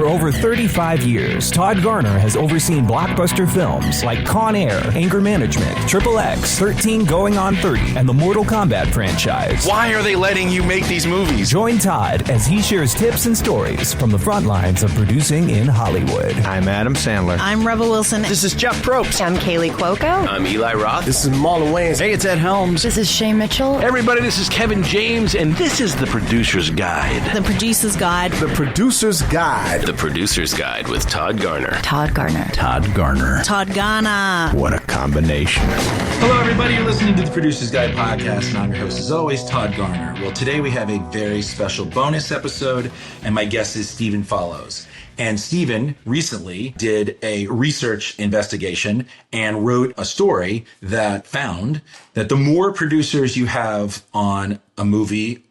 For over 35 years, Todd Garner has overseen blockbuster films like Con Air, Anger Management, Triple X, 13 Going on 30, and the Mortal Kombat franchise. Why are they letting you make these movies? Join Todd as he shares tips and stories from the front lines of producing in Hollywood. I'm Adam Sandler. I'm Rebel Wilson. This is Jeff Probst. I'm Kaylee Cuoco. I'm Eli Roth. This is Marlon Wayans. Hey, it's Ed Helms. This is Shay Mitchell. Everybody, this is Kevin James, and this is The Producer's Guide. The Producer's Guide. The Producer's Guide. The Producer's Guide with Todd Garner. Todd Garner. Todd Garner. Todd Garner. What a combination. Hello, everybody. You're listening to the Producer's Guide podcast, and I'm your host, as always, Todd Garner. Well, today we have a very special bonus episode, and my guest is Stephen Follows. And Stephen recently did a research investigation and wrote a story that found that the more producers you have on a movie,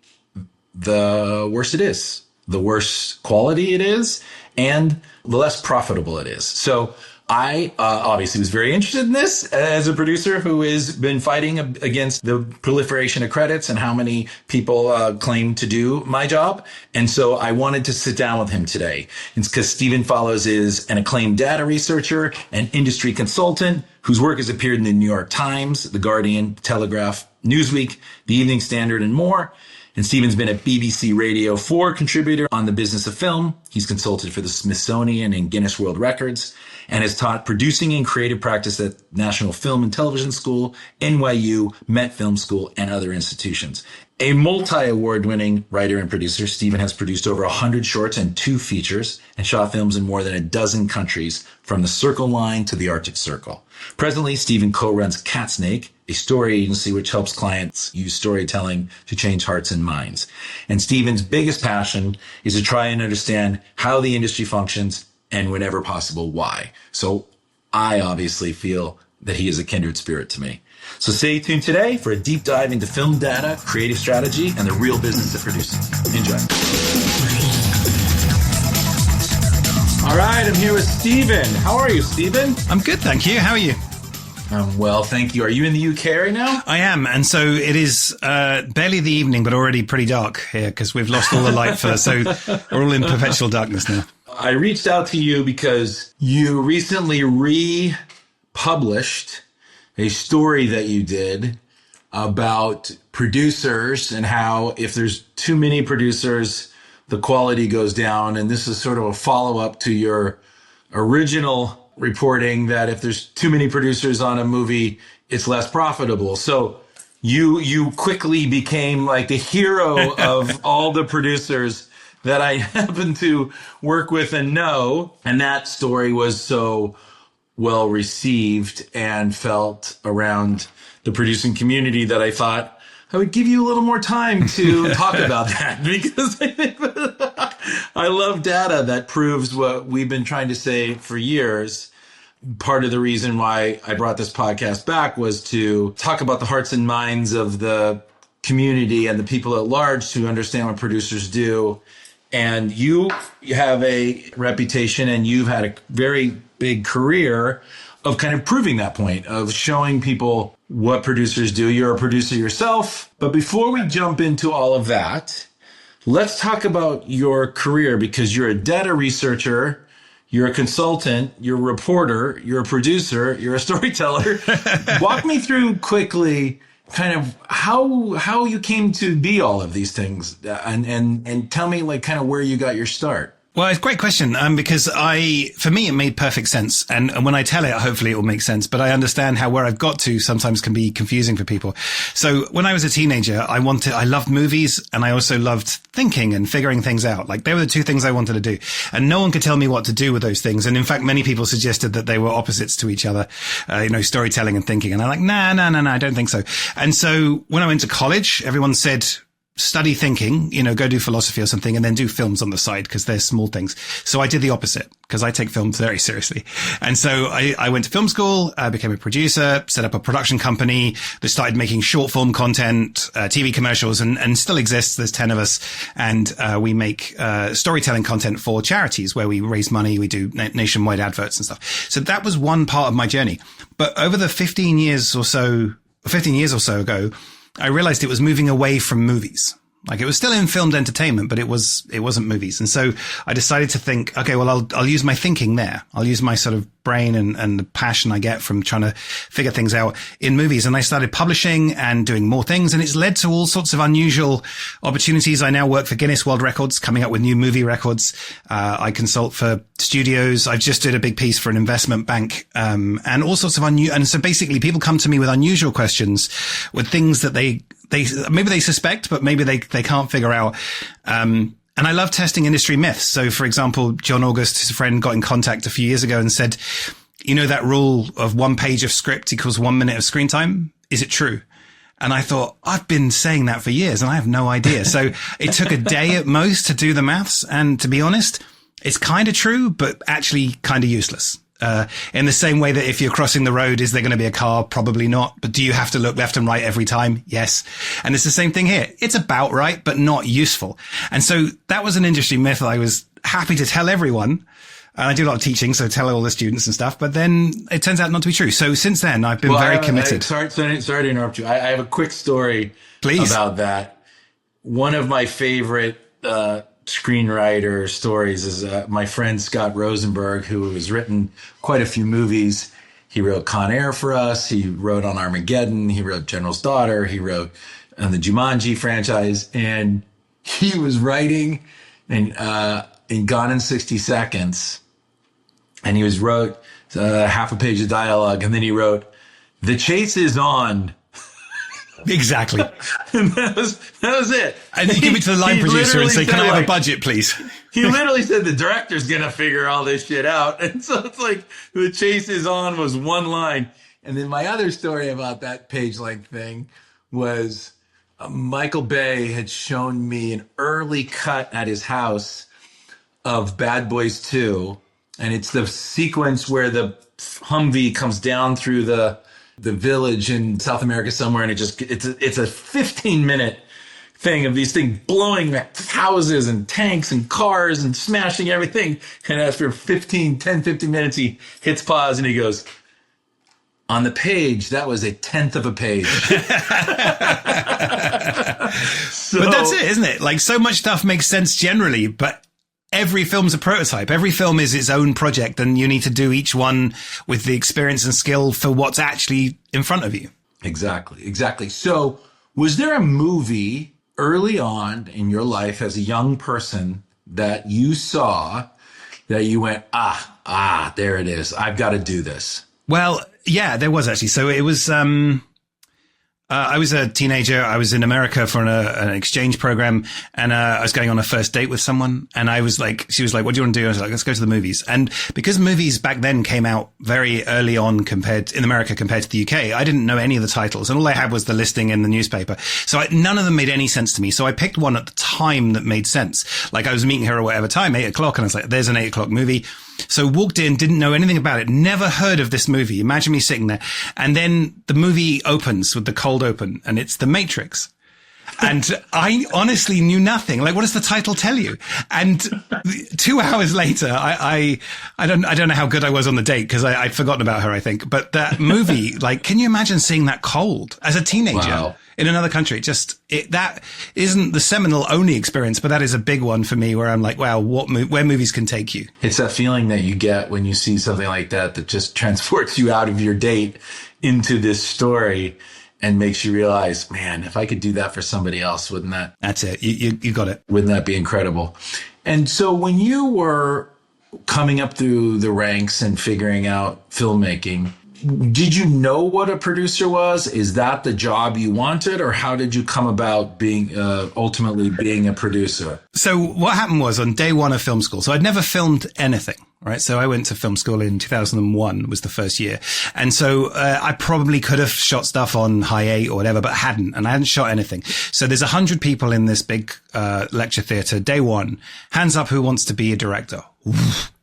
the worse it is, the worse quality it is, and the less profitable it is. So I obviously was very interested in this as a producer who has been fighting against the proliferation of credits and how many people claim to do my job. And so I wanted to sit down with him today. It's because Stephen Follows is an acclaimed data researcher and industry consultant whose work has appeared in the New York Times, The Guardian, Telegraph, Newsweek, The Evening Standard, and more. And Stephen's been a BBC Radio 4 contributor on the business of film. He's consulted for the Smithsonian and Guinness World Records and has taught producing and creative practice at National Film and Television School, NYU, Met Film School, and other institutions. A multi-award winning writer and producer, Stephen has produced over 100 shorts and 2 features and shot films in more than a dozen countries, from the Circle Line to the Arctic Circle. Presently, Stephen co-runs Catsnake, a story agency which helps clients use storytelling to change hearts and minds. And Stephen's biggest passion is to try and understand how the industry functions and, whenever possible, why. So I obviously feel that he is a kindred spirit to me. So stay tuned today for a deep dive into film data, creative strategy, and the real business of producing. Enjoy. All right, I'm here with Stephen. How are you, Stephen? I'm good, thank you. How are you? Well, thank you. Are you in the UK right now? I am. And so it is barely the evening, but already pretty dark here because we've lost all the light so we're all in perpetual darkness now. I reached out to you because you recently republished a story that you did about producers and how if there's too many producers, the quality goes down. And this is sort of a follow-up to your original reporting that if there's too many producers on a movie, it's less profitable. So you quickly became like the hero of all the producers that I happen to work with and know. And that story was so well received and felt around the producing community that I thought I would give you a little more time to talk about that, because I think I love data that proves what we've been trying to say for years. Part of the reason why I brought this podcast back was to talk about the hearts and minds of the community and the people at large to understand what producers do. And you have a reputation and you've had a very big career of kind of proving that point, of showing people what producers do. You're a producer yourself. But before we jump into all of that, let's talk about your career, because you're a data researcher, you're a consultant, you're a reporter, you're a producer, you're a storyteller. Walk me through quickly kind of how you came to be all of these things, and tell me like kind of where you got your start. Well, it's a great question, because for me, it made perfect sense. And when I tell it, hopefully it will make sense. But I understand how where I've got to sometimes can be confusing for people. So when I was a teenager, I loved movies, and I also loved thinking and figuring things out. Like, they were the two things I wanted to do. And no one could tell me what to do with those things. And in fact, many people suggested that they were opposites to each other, storytelling and thinking. And I'm like, nah, I don't think so. And so when I went to college, everyone said, study thinking, go do philosophy or something, and then do films on the side because they're small things. So I did the opposite because I take films very seriously. And so I went to film school, became a producer, set up a production company that started making short form content, TV commercials, and still exists. There's 10 of us. And we make storytelling content for charities where we raise money. We do nationwide adverts and stuff. So that was one part of my journey. But over the 15 years or so ago, I realized it was moving away from movies. Like it was still in filmed entertainment, but it wasn't movies. And so I decided to think, okay, well, I'll use my thinking there. I'll use my sort of brain and the passion I get from trying to figure things out in movies. And I started publishing and doing more things. And it's led to all sorts of unusual opportunities. I now work for Guinness World Records, coming up with new movie records. I consult for studios. I just did a big piece for an investment bank, and all sorts of and so basically people come to me with unusual questions, with things that they maybe they suspect, but maybe they can't figure out. And I love testing industry myths. So for example, John August, his friend, got in contact a few years ago and said, you know, that rule of 1 page of script equals 1 minute of screen time? Is it true? And I thought, I've been saying that for years and I have no idea. So it took a day at most to do the maths. And to be honest, it's kind of true, but actually kind of useless. In the same way that if you're crossing the road, is there going to be a car? Probably not. But do you have to look left and right every time? Yes. And it's the same thing here. It's about right, but not useful. And so that was an industry myth that I was happy to tell everyone. And I do a lot of teaching, so tell all the students and stuff. But then it turns out not to be true. So since then, I've been very committed. Sorry to interrupt you. I have a quick story about that. One of my favorite screenwriter stories is my friend Scott Rosenberg, who has written quite a few movies. He wrote Con Air for us. He wrote on Armageddon. He wrote General's Daughter. He wrote on the Jumanji franchise. And he was writing in Gone in 60 Seconds. And he wrote half a page of dialogue. And then he wrote, "The chase is on." Exactly. And that was it. And then you give it to the line producer and say, "Can I have a budget, please?" He literally said the director's going to figure all this shit out. And so it's like "the chase is on" was one line. And then my other story about that page length thing was Michael Bay had shown me an early cut at his house of Bad Boys 2. And it's the sequence where the Humvee comes down through the village in South America somewhere, and it's a 15-minute thing of these things blowing houses and tanks and cars and smashing everything. And after 15 minutes, he hits pause and he goes, "On the page, that was a tenth of a page." But that's it, isn't it? Like, so much stuff makes sense generally, but every film's a prototype. Every film is its own project, and you need to do each one with the experience and skill for what's actually in front of you. Exactly. So was there a movie early on in your life as a young person that you saw that you went, there it is. I've got to do this? Well, yeah, there was actually. So it was, I was a teenager. I was in America for an exchange program, and I was going on a first date with someone. And she was like, "What do you want to do?" I was like, "Let's go to the movies." And because movies back then came out very early on in America compared to the UK, I didn't know any of the titles, and all I had was the listing in the newspaper. So none of them made any sense to me. So I picked one at the time that made sense. Like I was meeting her at whatever time, 8 o'clock, and I was like, "There's an 8 o'clock movie." So walked in, didn't know anything about it, never heard of this movie. Imagine me sitting there. And then the movie opens with the cold open, and it's The Matrix. And I honestly knew nothing. Like, what does the title tell you? And 2 hours later, I don't know how good I was on the date, because I'd forgotten about her, I think. But that movie, like, can you imagine seeing that cold as a teenager? Wow. In another country? That isn't the seminal only experience, but that is a big one for me, where I'm like, wow, where movies can take you. It's that feeling that you get when you see something like that just transports you out of your date into this story and makes you realize, man, if I could do that for somebody else, wouldn't that? That's it. You got it. Wouldn't that be incredible? And so when you were coming up through the ranks and figuring out filmmaking, did you know what a producer was? Is that the job you wanted, or how did you come about ultimately being a producer? So what happened was, on day one of film school, so I'd never filmed anything, right? So I went to film school in 2001 was the first year. And so I probably could have shot stuff on High 8 or whatever, but hadn't. And I hadn't shot anything. So there's 100 people in this big lecture theater. Day one, hands up who wants to be a director.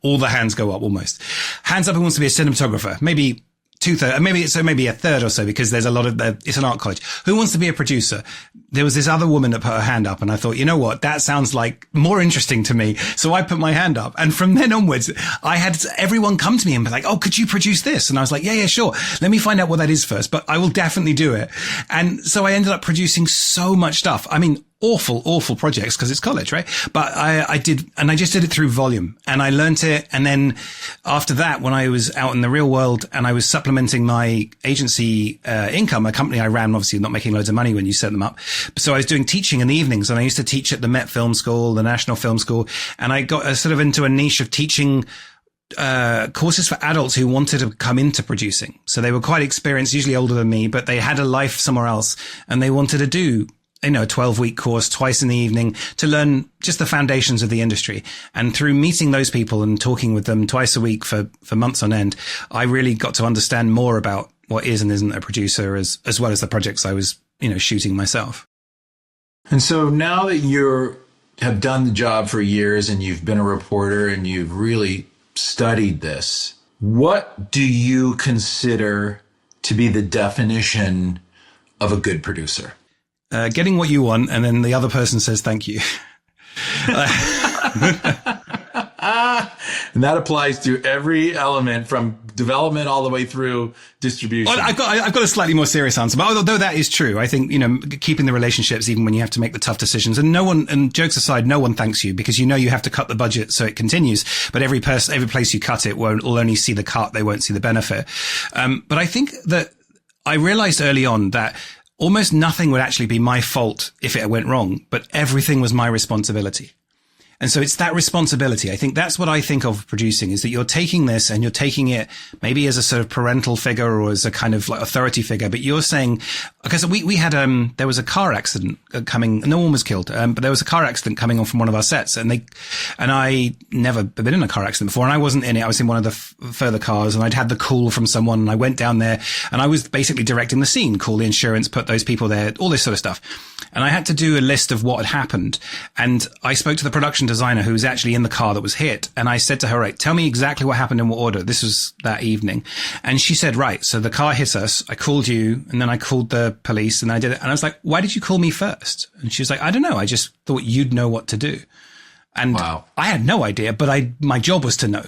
All the hands go up almost. Hands up who wants to be a cinematographer. Maybe 2/3, maybe a third or so, because there's a lot of it's an art college. Who wants to be a producer? There was this other woman that put her hand up, and I thought, you know what? That sounds like more interesting to me. So I put my hand up, and from then onwards, I had everyone come to me and be like, "Oh, could you produce this?" And I was like, "Yeah, sure. Let me find out what that is first, but I will definitely do it." And so I ended up producing so much stuff. I mean, awful projects because it's college, right? But I just did it through volume, and I learned it. And then after that, when I was out in the real world and I was supplementing my agency income, a company I ran, obviously not making loads of money when you set them up. So I was doing teaching in the evenings, and I used to teach at the Met Film School, the National Film School, and I got sort of into a niche of teaching courses for adults who wanted to come into producing. So they were quite experienced, usually older than me, but they had a life somewhere else, and they wanted to do a 12-week course twice in the evening to learn just the foundations of the industry. And through meeting those people and talking with them twice a week for months on end, I really got to understand more about what is and isn't a producer, as well as the projects I was, shooting myself. And so now that you have done the job for years and you've been a reporter and you've really studied this, what do you consider to be the definition of a good producer? Getting what you want, and then the other person says thank you. And that applies to every element from development all the way through distribution. Well, I've got a slightly more serious answer, but although that is true, I think, keeping the relationships even when you have to make the tough decisions, and jokes aside, no one thanks you because you have to cut the budget so it continues, but every place you cut it will only see the cut, they won't see the benefit. But I think that I realized early on that almost nothing would actually be my fault if it went wrong, but everything was my responsibility. And so it's that responsibility. I think that's what I think of producing, is that you're taking this and you're taking it maybe as a sort of parental figure or as a kind of like authority figure. But you're saying, because we had, there was a car accident coming, no one was killed, but there was a car accident coming on from one of our sets, and I never been in a car accident before, and I wasn't in it. I was in one of the further cars, and I'd had the call from someone, and I went down there and I was basically directing the scene, call the insurance, put those people there, all this sort of stuff. And I had to do a list of what had happened. And I spoke to the production designer who was actually in the car that was hit. And I said to her, right, tell me exactly what happened in what order. This was that evening. And she said, right, so the car hit us. I called you, and then I called the police, and I did it. And I was like, why did you call me first? And she was like, I don't know. I just thought you'd know what to do. And wow. I had no idea, but my job was to know.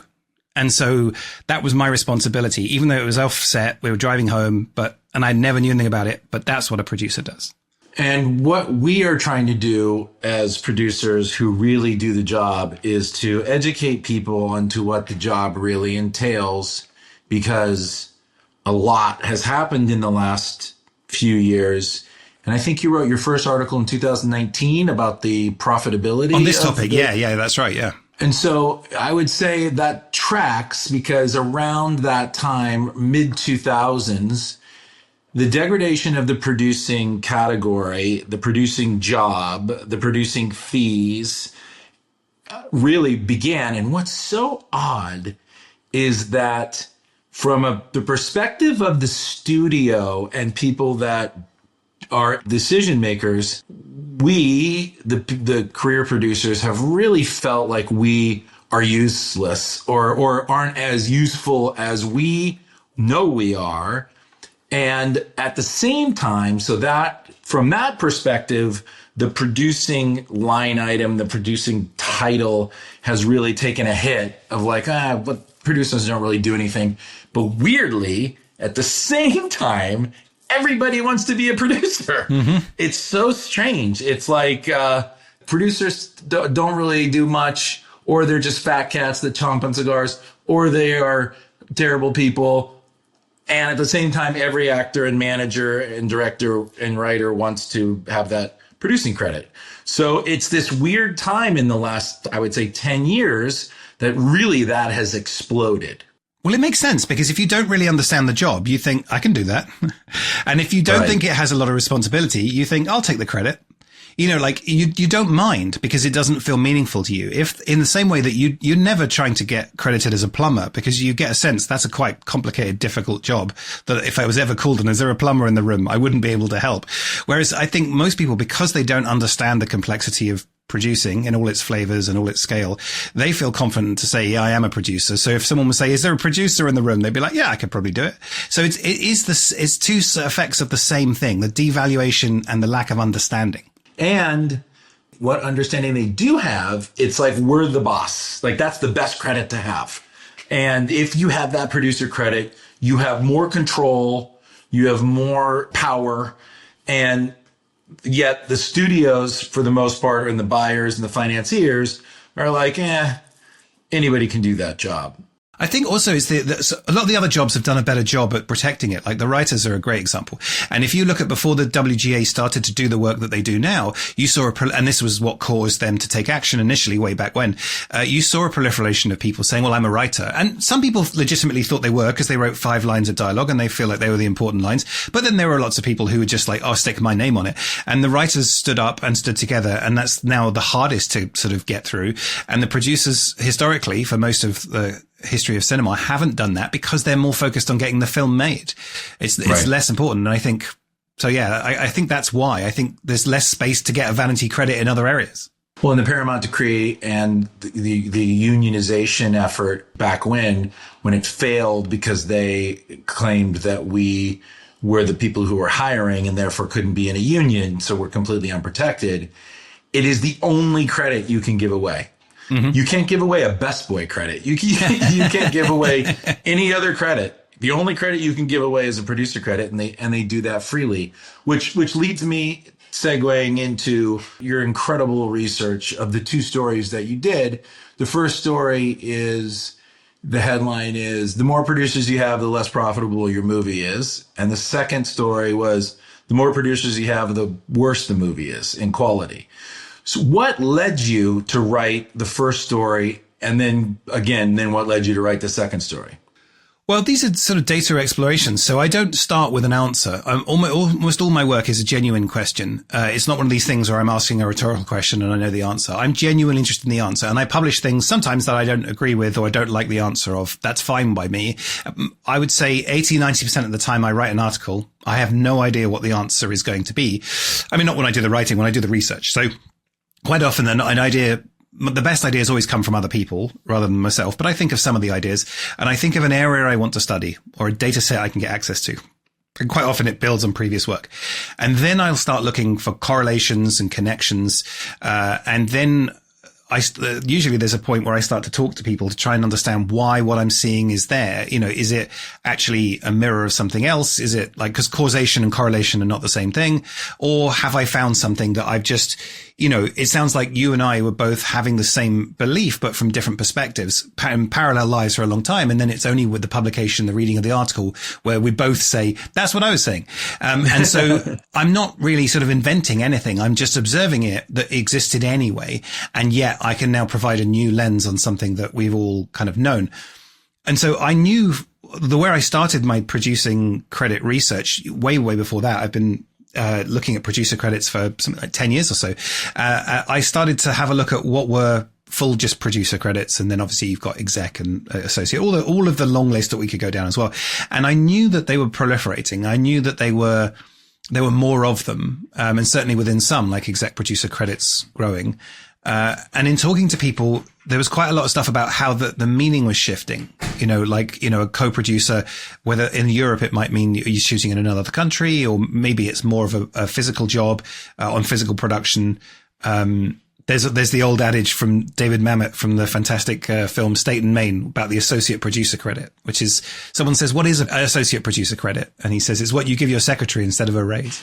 And so that was my responsibility, even though it was offset. We were driving home, and I never knew anything about it. But that's what a producer does. And what we are trying to do as producers who really do the job is to educate people onto what the job really entails, because a lot has happened in the last few years. And I think you wrote your first article in 2019 about the profitability. On this topic. Yeah, that's right. Yeah. And so I would say that tracks, because around that time, mid 2000s, the degradation of the producing category, the producing job, the producing fees really began. And what's so odd is that from the perspective of the studio and people that are decision makers, we, the career producers, have really felt like we are useless or aren't as useful as we know we are. And at the same time, so that from that perspective, the producing line item, the producing title has really taken a hit of like, but producers don't really do anything. But weirdly, at the same time, everybody wants to be a producer. Mm-hmm. It's so strange. It's like producers don't really do much, or they're just fat cats that chomp on cigars, or they are terrible people. And at the same time, every actor and manager and director and writer wants to have that producing credit. So it's this weird time in the last, I would say, 10 years that really that has exploded. Well, it makes sense, because if you don't really understand the job, you think, I can do that. And if you don't think it has a lot of responsibility, you think, I'll take the credit. Like you don't mind because it doesn't feel meaningful to you. If in the same way that you're never trying to get credited as a plumber, because you get a sense that's a quite complicated, difficult job, that if I was ever called and is there a plumber in the room, I wouldn't be able to help. Whereas I think most people, because they don't understand the complexity of producing in all its flavors and all its scale, they feel confident to say, yeah, I am a producer. So if someone would say, is there a producer in the room? They'd be like, yeah, I could probably do it. So it's two effects of the same thing, the devaluation and the lack of understanding. And what understanding they do have, it's like, we're the boss. Like, that's the best credit to have. And if you have that producer credit, you have more control, you have more power. And Yet the studios, for the most part, and the buyers and the financiers are like, anybody can do that job. I think also is a lot of the other jobs have done a better job at protecting it. Like the writers are a great example. And if you look at before the WGA started to do the work that they do now, you saw and this was what caused them to take action initially way back when, you saw a proliferation of people saying, well, I'm a writer. And some people legitimately thought they were because they wrote 5 lines of dialogue and they feel like they were the important lines. But then there were lots of people who were just like, I'll stick my name on it. And the writers stood up and stood together. And that's now the hardest to sort of get through. And the producers historically, for most of the history of cinema, haven't done that because they're more focused on getting the film made. It's Right. less important. And I think, so yeah, I think that's why I think there's less space to get a vanity credit in other areas. Well, in the Paramount Decree and the unionization effort back when it failed because they claimed that we were the people who were hiring and therefore couldn't be in a union, so we're completely unprotected. It is the only credit you can give away. Mm-hmm. You can't give away a Best Boy credit. You can't give away any other credit. The only credit you can give away is a producer credit, and they do that freely, which leads me segueing into your incredible research of the 2 stories that you did. The first story is, the headline is, the more producers you have, the less profitable your movie is. And the second story was, the more producers you have, the worse the movie is in quality. So what led you to write the first story? And then what led you to write the second story? Well, these are sort of data explorations. So I don't start with an answer. Almost all my work is a genuine question. It's not one of these things where I'm asking a rhetorical question and I know the answer. I'm genuinely interested in the answer. And I publish things sometimes that I don't agree with or I don't like the answer of. That's fine by me. I would say 80-90% of the time I write an article, I have no idea what the answer is going to be. I mean, not when I do the writing, when I do the research. So quite often the best ideas always come from other people rather than myself, but I think of some of the ideas and I think of an area I want to study or a data set I can get access to. And quite often it builds on previous work. And then I'll start looking for correlations and connections. And then usually there's a point where I start to talk to people to try and understand why what I'm seeing is there. You know, is it actually a mirror of something else? Is it like, because causation and correlation are not the same thing? Or have I found something that I've just, it sounds like you and I were both having the same belief, but from different perspectives, parallel lives for a long time. And then it's only with the publication, the reading of the article where we both say, that's what I was saying. And so I'm not really sort of inventing anything. I'm just observing it that existed anyway. And yet I can now provide a new lens on something that we've all kind of known. And so I knew where I started my producing credit research way before that. I've been looking at producer credits for something like 10 years or so. I started to have a look at what were full just producer credits. And then obviously you've got exec and associate, all of the long list that we could go down as well. And I knew that they were proliferating. I knew that there were more of them. And certainly within some, like exec producer credits growing. And in talking to people, there was quite a lot of stuff about how the meaning was shifting, a co-producer, whether in Europe it might mean you're shooting in another country, or maybe it's more of a physical job, on physical production. There's the old adage from David Mamet from the fantastic film State and Main about the associate producer credit, which is someone says, what is an associate producer credit? And he says, it's what you give your secretary instead of a raise.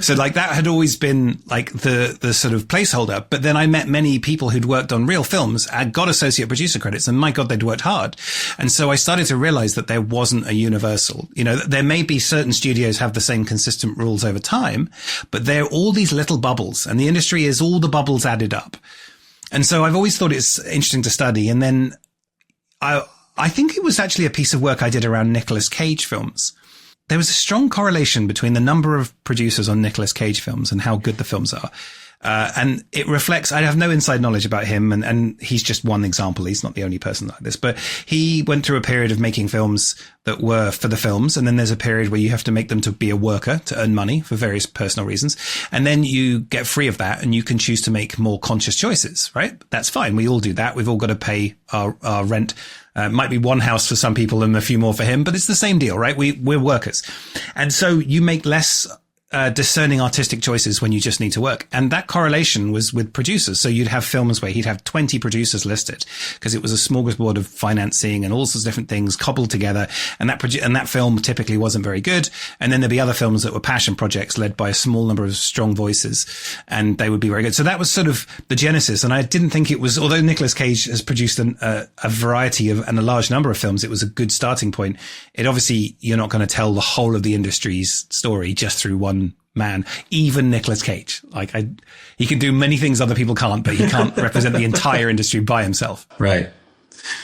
So like that had always been like the sort of placeholder. But then I met many people who'd worked on real films and got associate producer credits, and my God, they'd worked hard. And so I started to realize that there wasn't a universal, there may be certain studios have the same consistent rules over time, but they're all these little bubbles, and the industry is all the bubbles added up. And so I've always thought it's interesting to study. And then I think it was actually a piece of work I did around Nicolas Cage films. There was a strong correlation between the number of producers on Nicolas Cage films and how good the films are. And it reflects, I have no inside knowledge about him, and he's just one example. He's not the only person like this, but he went through a period of making films that were for the films. And then there's a period where you have to make them to be a worker to earn money for various personal reasons. And then you get free of that and you can choose to make more conscious choices, right? That's fine. We all do that. We've all got to pay our rent. Might be one house for some people and a few more for him, but it's the same deal, right? We're workers. And so you make less discerning artistic choices when you just need to work. And that correlation was with producers. So you'd have films where he'd have 20 producers listed because it was a smorgasbord of financing and all sorts of different things cobbled together. And that film typically wasn't very good. And then there'd be other films that were passion projects led by a small number of strong voices, and they would be very good. So that was sort of the genesis. And I didn't think it was, although Nicolas Cage has produced a variety of and a large number of films, it was a good starting point. It obviously, you're not going to tell the whole of the industry's story just through one man, even Nicolas Cage. He can do many things other people can't, but he can't represent the entire industry by himself. Right.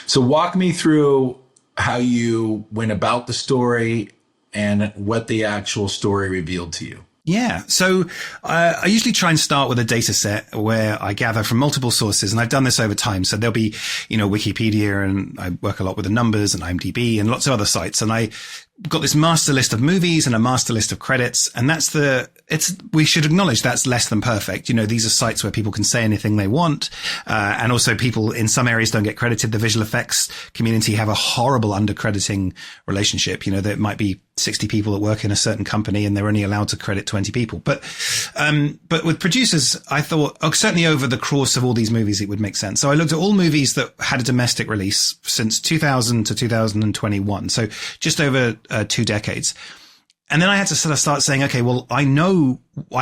So walk me through how you went about the story and what the actual story revealed to you. Yeah. So I usually try and start with a data set where I gather from multiple sources, and I've done this over time. So there'll be, Wikipedia, and I work a lot with the numbers, and IMDb and lots of other sites. And I got this master list of movies and a master list of credits. And we should acknowledge that's less than perfect. These are sites where people can say anything they want. And also people in some areas don't get credited. The visual effects community have a horrible undercrediting relationship. There might be 60 people that work in a certain company and they're only allowed to credit 20 people. But with producers, I thought, certainly over the course of all these movies, it would make sense. So I looked at all movies that had a domestic release since 2000 to 2021. So just over 2 decades. And then I had to sort of start saying, okay, well, I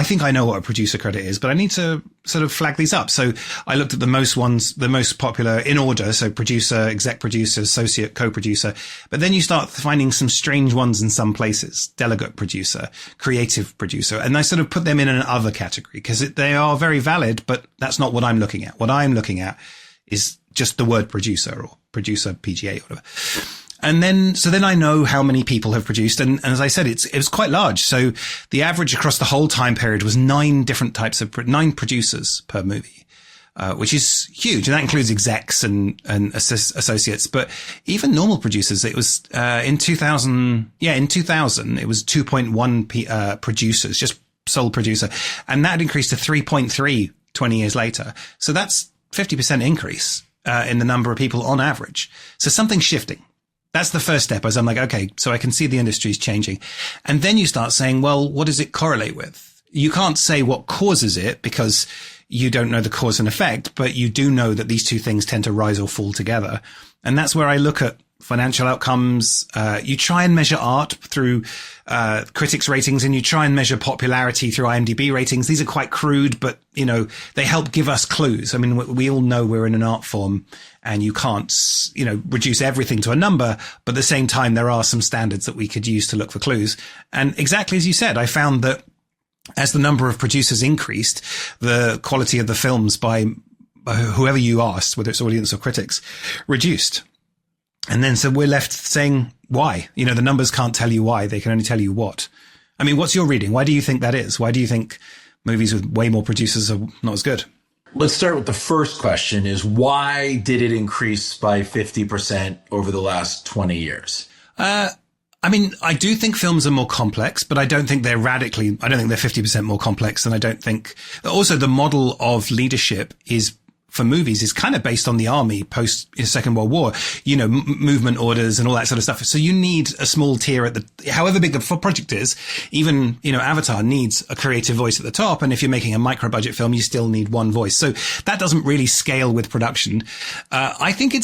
think I know what a producer credit is, but I need to sort of flag these up. So I looked at the most popular in order. So producer, exec producer, associate, co-producer. But then you start finding some strange ones in some places. Delegate producer, creative producer. And I sort of put them in an other category because they are very valid, but that's not what I'm looking at. What I'm looking at is just the word producer or producer PGA or whatever. And then I know how many people have produced. And as I said, it was quite large. So the average across the whole time period was 9 producers per movie, which is huge. And that includes execs and associates. But even normal producers, it was, in 2000, it was 2.1, producers, just sole producer. And that increased to 3.3 20 years later. So that's 50% increase, in the number of people on average. So something's shifting. That's the first step, as I'm like, okay, so I can see the industry's changing. And then you start saying, well, what does it correlate with? You can't say what causes it because you don't know the cause and effect, but you do know that these two things tend to rise or fall together. And that's where I look at financial outcomes. You try and measure art through critics ratings, and you try and measure popularity through IMDb ratings. These are quite crude, but they help give us clues. I mean, we all know we're in an art form and you can't, reduce everything to a number, but at the same time, there are some standards that we could use to look for clues. And exactly as you said, I found that as the number of producers increased, the quality of the films by whoever you asked, whether it's audience or critics, reduced. And then so we're left saying why. The numbers can't tell you why. They can only tell you what. I mean, what's your reading? Why do you think that is? Why do you think movies with way more producers are not as good? Let's start with the first question is why did it increase by 50% over the last 20 years? I mean, I do think films are more complex, but I don't think they're 50% more complex. And I don't think also the model of leadership for movies is kind of based on the army post Second World War, movement orders and all that sort of stuff. So you need a small tier however big the project is, even, Avatar needs a creative voice at the top. And if you're making a micro budget film, you still need one voice. So that doesn't really scale with production. I think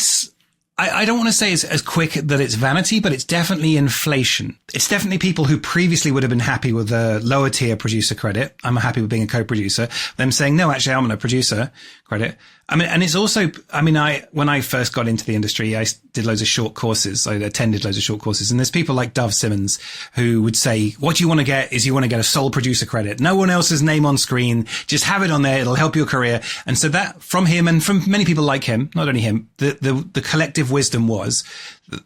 I don't want to say it's as quick that it's vanity, but it's definitely inflation. It's definitely people who previously would have been happy with a lower tier producer credit. I'm happy with being a co-producer. Them saying, no, actually, I'm on a producer credit. I mean, and it's also, when I first got into the industry, I did loads of short courses. I attended loads of short courses. And there's people like Dove Simmons who would say, what you want to get is you want to get a sole producer credit. No one else's name on screen. Just have it on there. It'll help your career. And so that from him and from many people like him, not only him, the collective wisdom was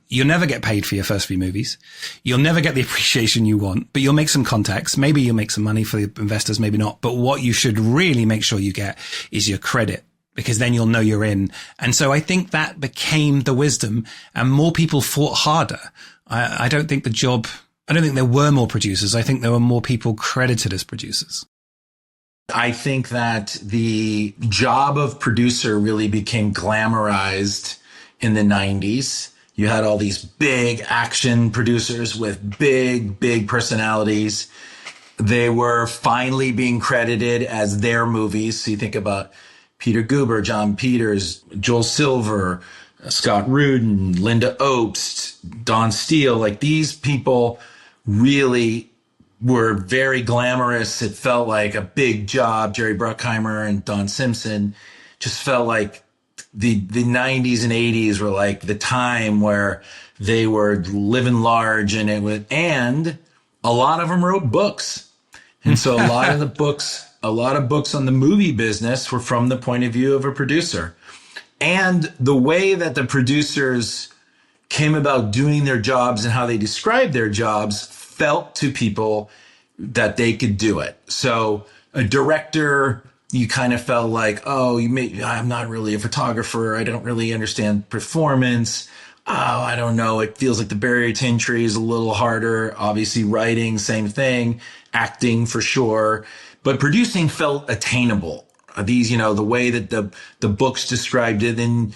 you'll never get paid for your first few movies. You'll never get the appreciation you want, but you'll make some contacts. Maybe you'll make some money for the investors, maybe not. But what you should really make sure you get is your credit, because then you'll know you're in. And so I think that became the wisdom, and more people fought harder. I don't think there were more producers. I think there were more people credited as producers. I think that the job of producer really became glamorized in the 90s. You had all these big action producers with big personalities. they were finally being credited as their movies. So you think about Peter Guber, John Peters, Joel Silver, Scott Rudin, Linda Obst, Don Steele. Like, these people really were very glamorous. It felt like a big job. Jerry Bruckheimer and Don Simpson just felt like the 90s and 80s were like the time where they were living large, and a lot of them wrote books. And so a lot of books on the movie business were from the point of view of a producer. And the way that the producers came about doing their jobs and how they described their jobs felt to people that they could do it. So a director, you kind of felt like, I'm not really a photographer. I don't really understand performance. I don't know. It feels like the barrier to entry is a little harder. Obviously, writing, same thing. Acting, for sure. But producing felt attainable. These, the way that the books described it, and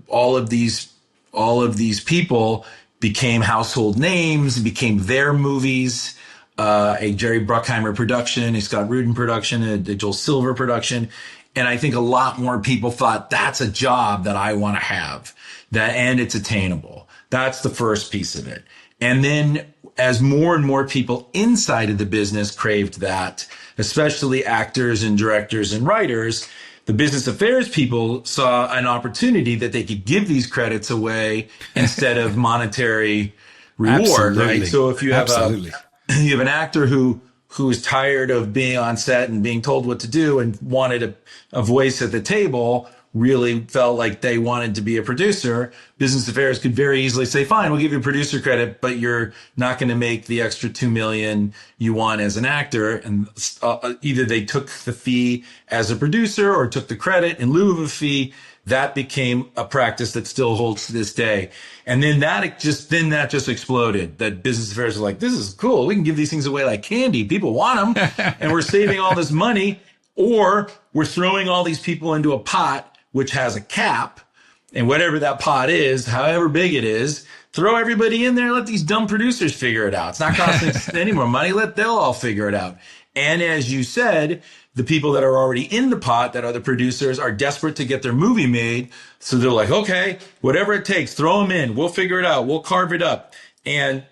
all of these people became household names, became their movies. A Jerry Bruckheimer production, a Scott Rudin production, a Joel Silver production. And I think a lot more people thought that's a job that I want to have, and it's attainable. That's the first piece of it. And then as more and more people inside of the business craved that, especially actors and directors and writers, the business affairs people saw an opportunity that they could give these credits away instead of monetary reward, Absolutely. right? So if you have Absolutely. an actor who is tired of being on set and being told what to do and wanted a voice at the table, really felt like they wanted to be a producer, business affairs could very easily say, fine, we'll give you producer credit, but you're not going to make the extra $2 million you want as an actor. And either they took the fee as a producer or took the credit in lieu of a fee. That became a practice that still holds to this day. And then that just exploded. That business affairs are like, this is cool. We can give these things away like candy. People want them, and we're saving all this money. Or we're throwing all these people into a pot, which has a cap, and whatever that pot is, however big it is, throw everybody in there. Let these dumb producers figure it out. It's not costing any more money. They'll all figure it out. And as you said, the people that are already in the pot, that are the producers, are desperate to get their movie made. So they're like, okay, whatever it takes, throw them in. We'll figure it out. We'll carve it up. And,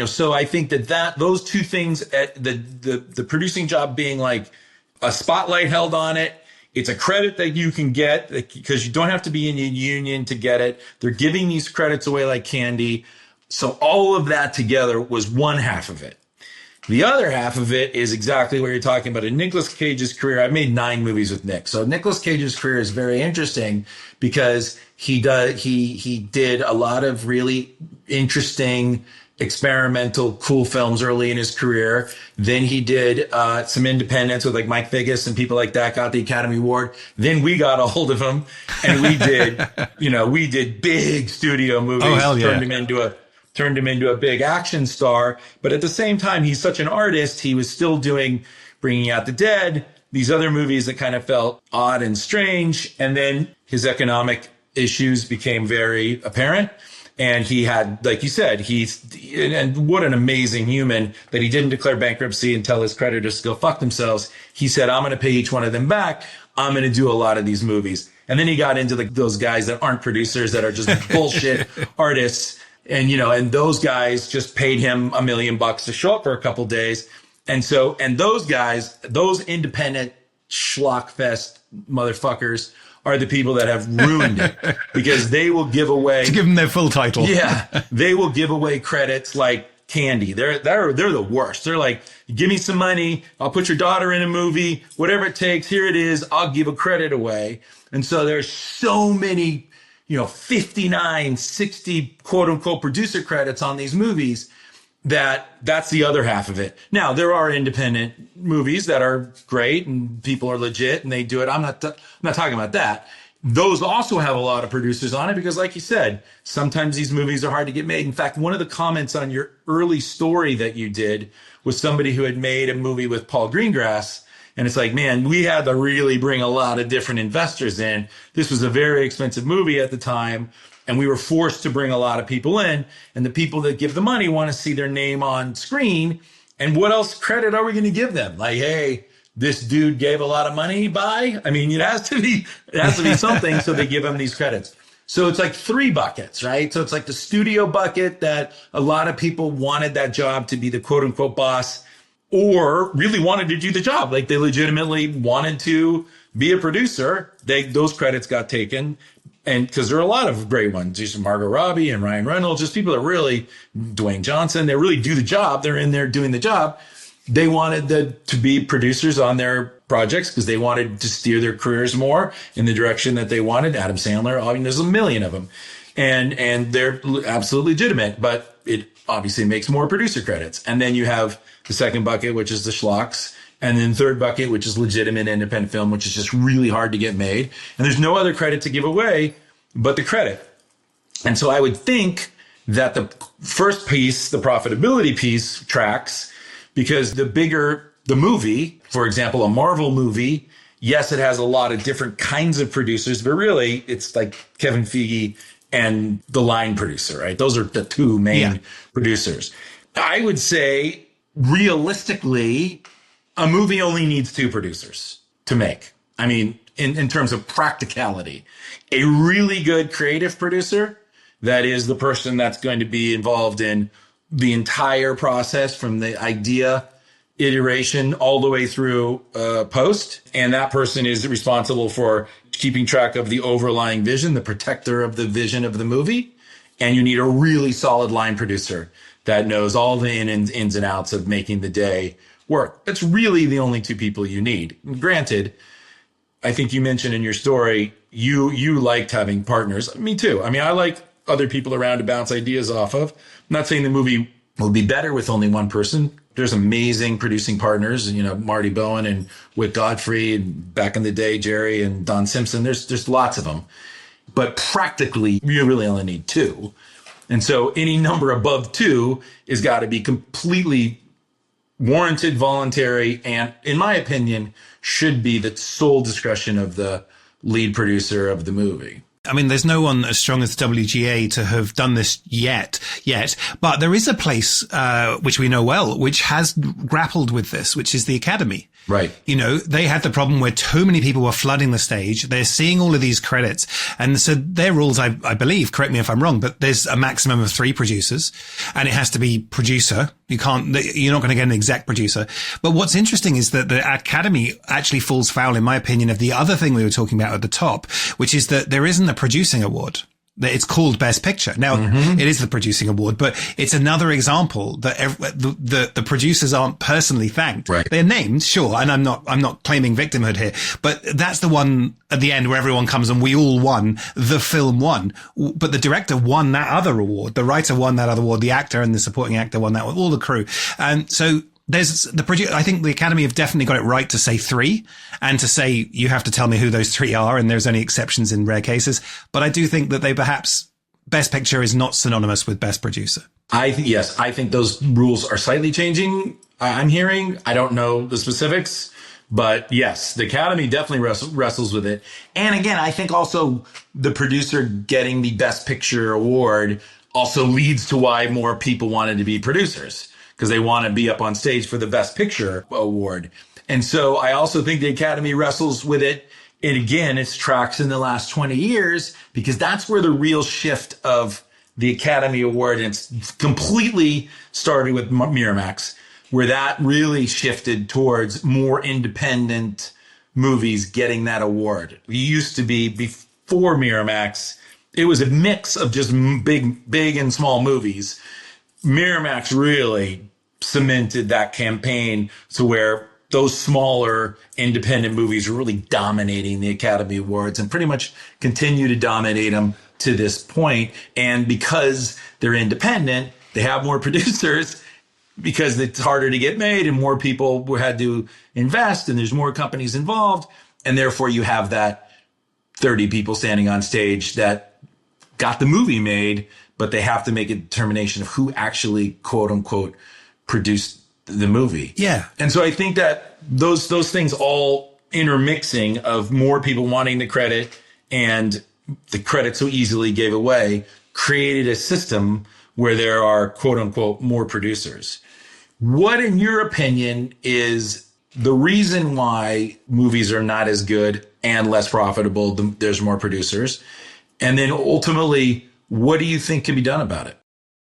so I think that those two things, the producing job being like a spotlight held on it, it's a credit that you can get because you don't have to be in a union to get it. They're giving these credits away like candy. So all of that together was one half of it. The other half of it is exactly what you're talking about. In Nicolas Cage's career, I've made 9 movies with Nick. So Nicolas Cage's career is very interesting because he did a lot of really interesting, experimental, cool films early in his career. Then he did some independents with like Mike Figgis and people like that, got the Academy Award. Then we got a hold of him and we did big studio movies. Oh, hell yeah. Turned him into a big action star. But at the same time, he's such an artist. He was still doing Bringing Out the Dead, these other movies that kind of felt odd and strange. And then his economic issues became very apparent. And he had, like you said, and what an amazing human that he didn't declare bankruptcy and tell his creditors to go fuck themselves. He said, I'm going to pay each one of them back. I'm going to do a lot of these movies. And then he got into those guys that aren't producers, that are just bullshit artists. And those guys just paid him $1 million to show up for a couple days. And those guys, those independent schlockfest motherfuckers, are the people that have ruined it because they will give away, to give them their full title. Yeah. They will give away credits like candy. They're the worst. They're like, give me some money. I'll put your daughter in a movie, whatever it takes. Here it is. I'll give a credit away. And so there's so many, 59, 60 quote unquote producer credits on these movies that's the other half of it. Now, there are independent movies that are great and people are legit and they do it. I'm not talking about that. Those also have a lot of producers on it because, like you said, sometimes these movies are hard to get made. In fact, one of the comments on your early story that you did was somebody who had made a movie with Paul Greengrass. And it's like, man, we had to really bring a lot of different investors in. This was a very expensive movie at the time. And we were forced to bring a lot of people in. And the people that give the money want to see their name on screen. And what else credit are we going to give them? Like, hey, this dude gave a lot of money by? I mean, it has to be something. So they give them these credits. So it's like 3 buckets, right? So it's like the studio bucket that a lot of people wanted that job to be the quote unquote boss, or really wanted to do the job. Like they legitimately wanted to be a producer. Those credits got taken. And because there are a lot of great ones, just Margot Robbie and Ryan Reynolds, just people that really, Dwayne Johnson, they really do the job. They're in there doing the job. They wanted to be producers on their projects because they wanted to steer their careers more in the direction that they wanted. Adam Sandler, I mean, there's a million of them. And they're absolutely legitimate, but it obviously makes more producer credits. And then you have the second bucket, which is the schlocks. And then third bucket, which is legitimate independent film, which is just really hard to get made. And there's no other credit to give away but the credit. And so I would think that the first piece, the profitability piece, tracks, because the bigger the movie, for example, a Marvel movie, yes, it has a lot of different kinds of producers, but really it's like Kevin Feige and the line producer, right? Those are the 2 main producers. I would say realistically, a movie only needs 2 producers to make. I mean, in terms of practicality, a really good creative producer, that is the person that's going to be involved in the entire process from the idea iteration all the way through post. And that person is responsible for keeping track of the overlying vision, the protector of the vision of the movie. And you need a really solid line producer that knows all the ins and outs of making the day work. That's really the only 2 people you need. Granted, I think you mentioned in your story, you liked having partners. Me too. I mean, I like other people around to bounce ideas off of. I'm not saying the movie will be better with only one person. There's amazing producing partners, you know, Marty Bowen and Whit Godfrey, and back in the day, Jerry and Don Simpson. There's lots of them. But practically, you really only need 2. And so any number above 2 has got to be completely warranted, voluntary, and in my opinion, should be the sole discretion of the lead producer of the movie. I mean, there's no one as strong as WGA to have done this yet, but there is a place, which we know well, which has grappled with this, which is the Academy. Right. You know, they had the problem where too many people were flooding the stage. They're seeing all of these credits. And so their rules, I believe, correct me if I'm wrong, but there's a maximum of 3 producers and it has to be producer. You're not going to get an exec producer. But what's interesting is that the Academy actually falls foul, in my opinion, of the other thing we were talking about at the top, which is that there isn't a producing award. It's called Best Picture. Now, it is the producing award, but it's another example that the producers aren't personally thanked. Right. They're named, sure, and I'm not claiming victimhood here, but that's the one at the end where everyone comes and we all won, the film won. But the director won that other award, the writer won that other award, the actor and the supporting actor won that one, all the crew. And so there's I think the Academy have definitely got it right to say 3 and to say you have to tell me who those 3 are. And there's only exceptions in rare cases. But I do think that they perhaps Best Picture is not synonymous with Best Producer. I think those rules are slightly changing. I'm hearing, I don't know the specifics, but yes, the Academy definitely wrestles with it. And again, I think also the producer getting the Best Picture award also leads to why more people wanted to be producers, because they want to be up on stage for the Best Picture award. And so I also think the Academy wrestles with it. And again, it's tracks in the last 20 years, because that's where the real shift of the Academy Award, and it's completely started with Miramax, where that really shifted towards more independent movies getting that award. It used to be, before Miramax, it was a mix of just big and small movies. Miramax really cemented that campaign to where those smaller independent movies are really dominating the Academy Awards and pretty much continue to dominate them to this point. And because they're independent, they have more producers because it's harder to get made and more people had to invest and there's more companies involved. And therefore you have that 30 people standing on stage that got the movie made, but they have to make a determination of who actually, quote unquote, produced the movie. Yeah. And so I think that those things all intermixing of more people wanting the credit and the credit so easily gave away created a system where there are, quote unquote, more producers. What, in your opinion, is the reason why movies are not as good and less profitable? There's more producers. And then ultimately, what do you think can be done about it?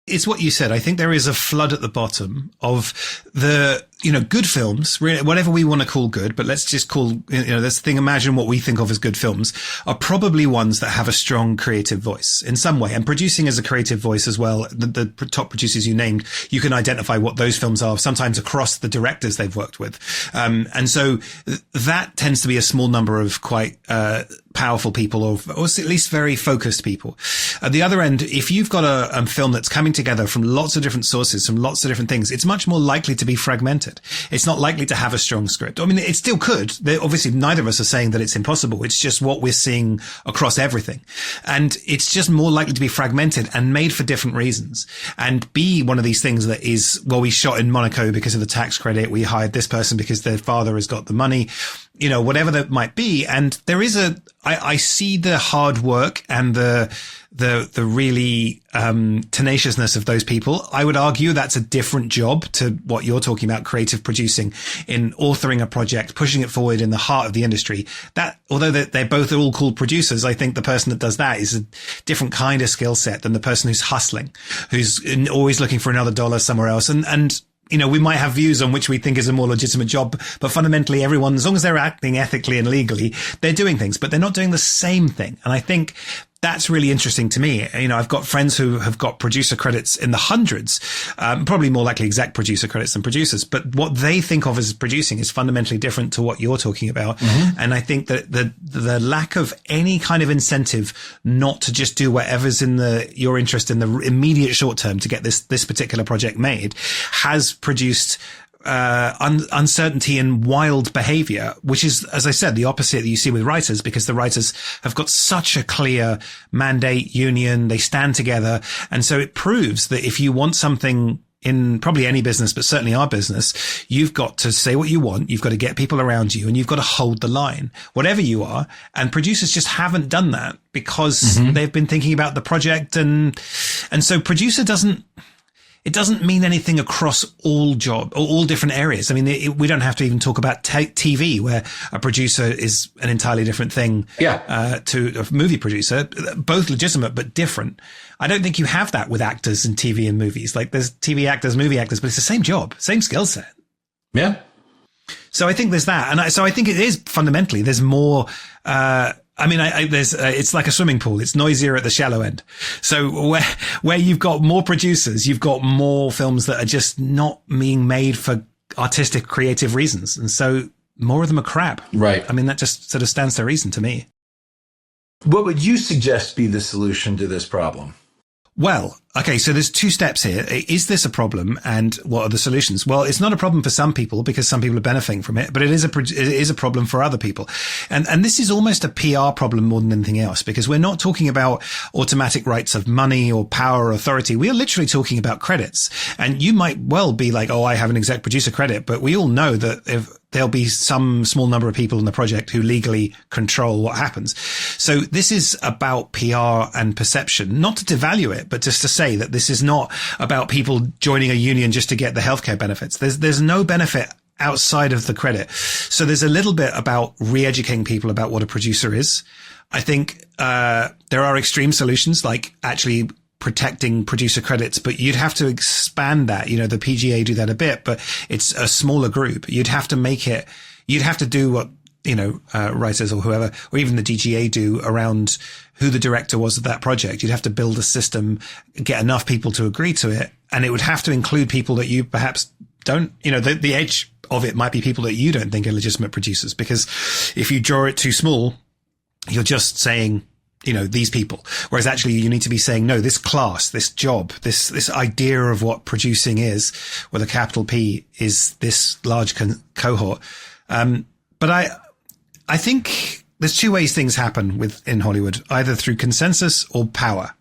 It's what you said. I think there is a flood at the bottom of the, good films, whatever we want to call good, but let's just call, imagine what we think of as good films are probably ones that have a strong creative voice in some way. And producing as a creative voice as well, the top producers you named, you can identify what those films are, sometimes across the directors they've worked with. And so that tends to be a small number of quite, powerful people or at least very focused people. At the other end, if you've got a film that's coming together from lots of different sources, from lots of different things, it's much more likely to be fragmented. It's not likely to have a strong script. I mean, it still could. Obviously, neither of us are saying that it's impossible. It's just what we're seeing across everything. And it's just more likely to be fragmented and made for different reasons and be one of these things that is, well, we shot in Monaco because of the tax credit. We hired this person because their father has got the money. Whatever that might be. And there is I see the hard work and the really, tenaciousness of those people. I would argue that's a different job to what you're talking about, creative producing, in authoring a project, pushing it forward in the heart of the industry. That, although they're both all called producers, I think the person that does that is a different kind of skill set than the person who's hustling, who's always looking for another dollar somewhere else. And we might have views on which we think is a more legitimate job, but fundamentally everyone, as long as they're acting ethically and legally, they're doing things, but they're not doing the same thing. And I think that's really interesting to me. I've got friends who have got producer credits in the hundreds, probably more likely exec producer credits than producers, but what they think of as producing is fundamentally different to what you're talking about. Mm-hmm. And I think that the lack of any kind of incentive not to just do whatever's in your interest in the immediate short term to get this particular project made has produced uncertainty and wild behavior, which is, as I said, the opposite that you see with writers, because the writers have got such a clear mandate, union, they stand together. And so it proves that if you want something in probably any business, but certainly our business, you've got to say what you want. You've got to get people around you and you've got to hold the line, whatever you are. And producers just haven't done that because they've been thinking about the project. And so producer it doesn't mean anything across all job or all different areas. I mean, we don't have to even talk about TV, where a producer is an entirely different thing to a movie producer, both legitimate but different. I don't think you have that with actors in TV and movies. Like, there's TV actors, movie actors, but it's the same job, same skill set. Yeah. So I think there's that. And so I think it is fundamentally, there's more, it's like a swimming pool. It's noisier at the shallow end. So where you've got more producers, you've got more films that are just not being made for artistic, creative reasons. And so more of them are crap. Right. I mean, that just sort of stands to reason to me. What would you suggest be the solution to this problem? Well, okay, so there's two steps here. Is this a problem, and what are the solutions? Well, it's not a problem for some people because some people are benefiting from it, but it is a problem for other people. And this is almost a PR problem more than anything else, because we're not talking about automatic rights of money or power or authority. We are literally talking about credits. And you might well be like, oh, I have an exec producer credit, but we all know that if there'll be some small number of people in the project who legally control what happens. So this is about PR and perception, not to devalue it, but just to say that this is not about people joining a union just to get the healthcare benefits. There's no benefit outside of the credit. So there's a little bit about re-educating people about what a producer is. I think, there are extreme solutions, like actually protecting producer credits, but you'd have to expand that. The PGA do that a bit, but it's a smaller group. You'd have to do what, writers or whoever, or even the DGA do around who the director was of that project. You'd have to build a system, get enough people to agree to it. And it would have to include people that you perhaps don't, the edge of it might be people that you don't think are legitimate producers, because if you draw it too small, you're just saying, these people. Whereas actually you need to be saying, no, this class, this job, this idea of what producing is with a capital P is this large cohort. But I think there's two ways things happen in Hollywood, either through consensus or power.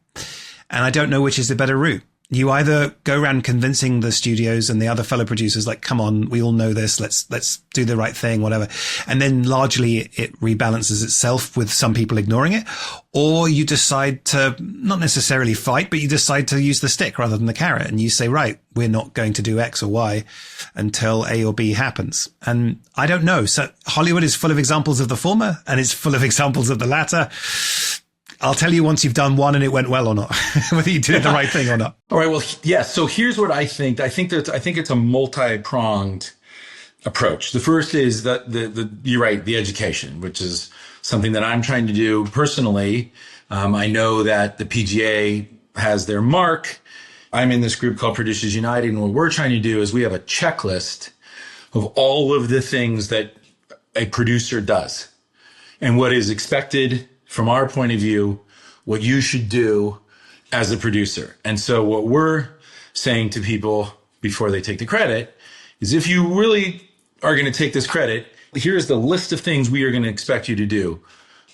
And I don't know which is the better route. You either go around convincing the studios and the other fellow producers, like, come on, we all know this. Let's do the right thing, whatever. And then largely it rebalances itself with some people ignoring it. Or you decide to not necessarily fight, but you decide to use the stick rather than the carrot. And you say, right, we're not going to do X or Y until A or B happens. And I don't know. So Hollywood is full of examples of the former and it's full of examples of the latter. I'll tell you once you've done one and it went well or not, whether you did the right thing or not. All right. Well, yeah. So here's what I think. I think it's a multi-pronged approach. The first is you're right, the education, which is something that I'm trying to do personally. I know that the PGA has their mark. I'm in this group called Producers United, and what we're trying to do is we have a checklist of all of the things that a producer does and what is expected from our point of view, what you should do as a producer. And so what we're saying to people before they take the credit is if you really are going to take this credit, here's the list of things we are going to expect you to do.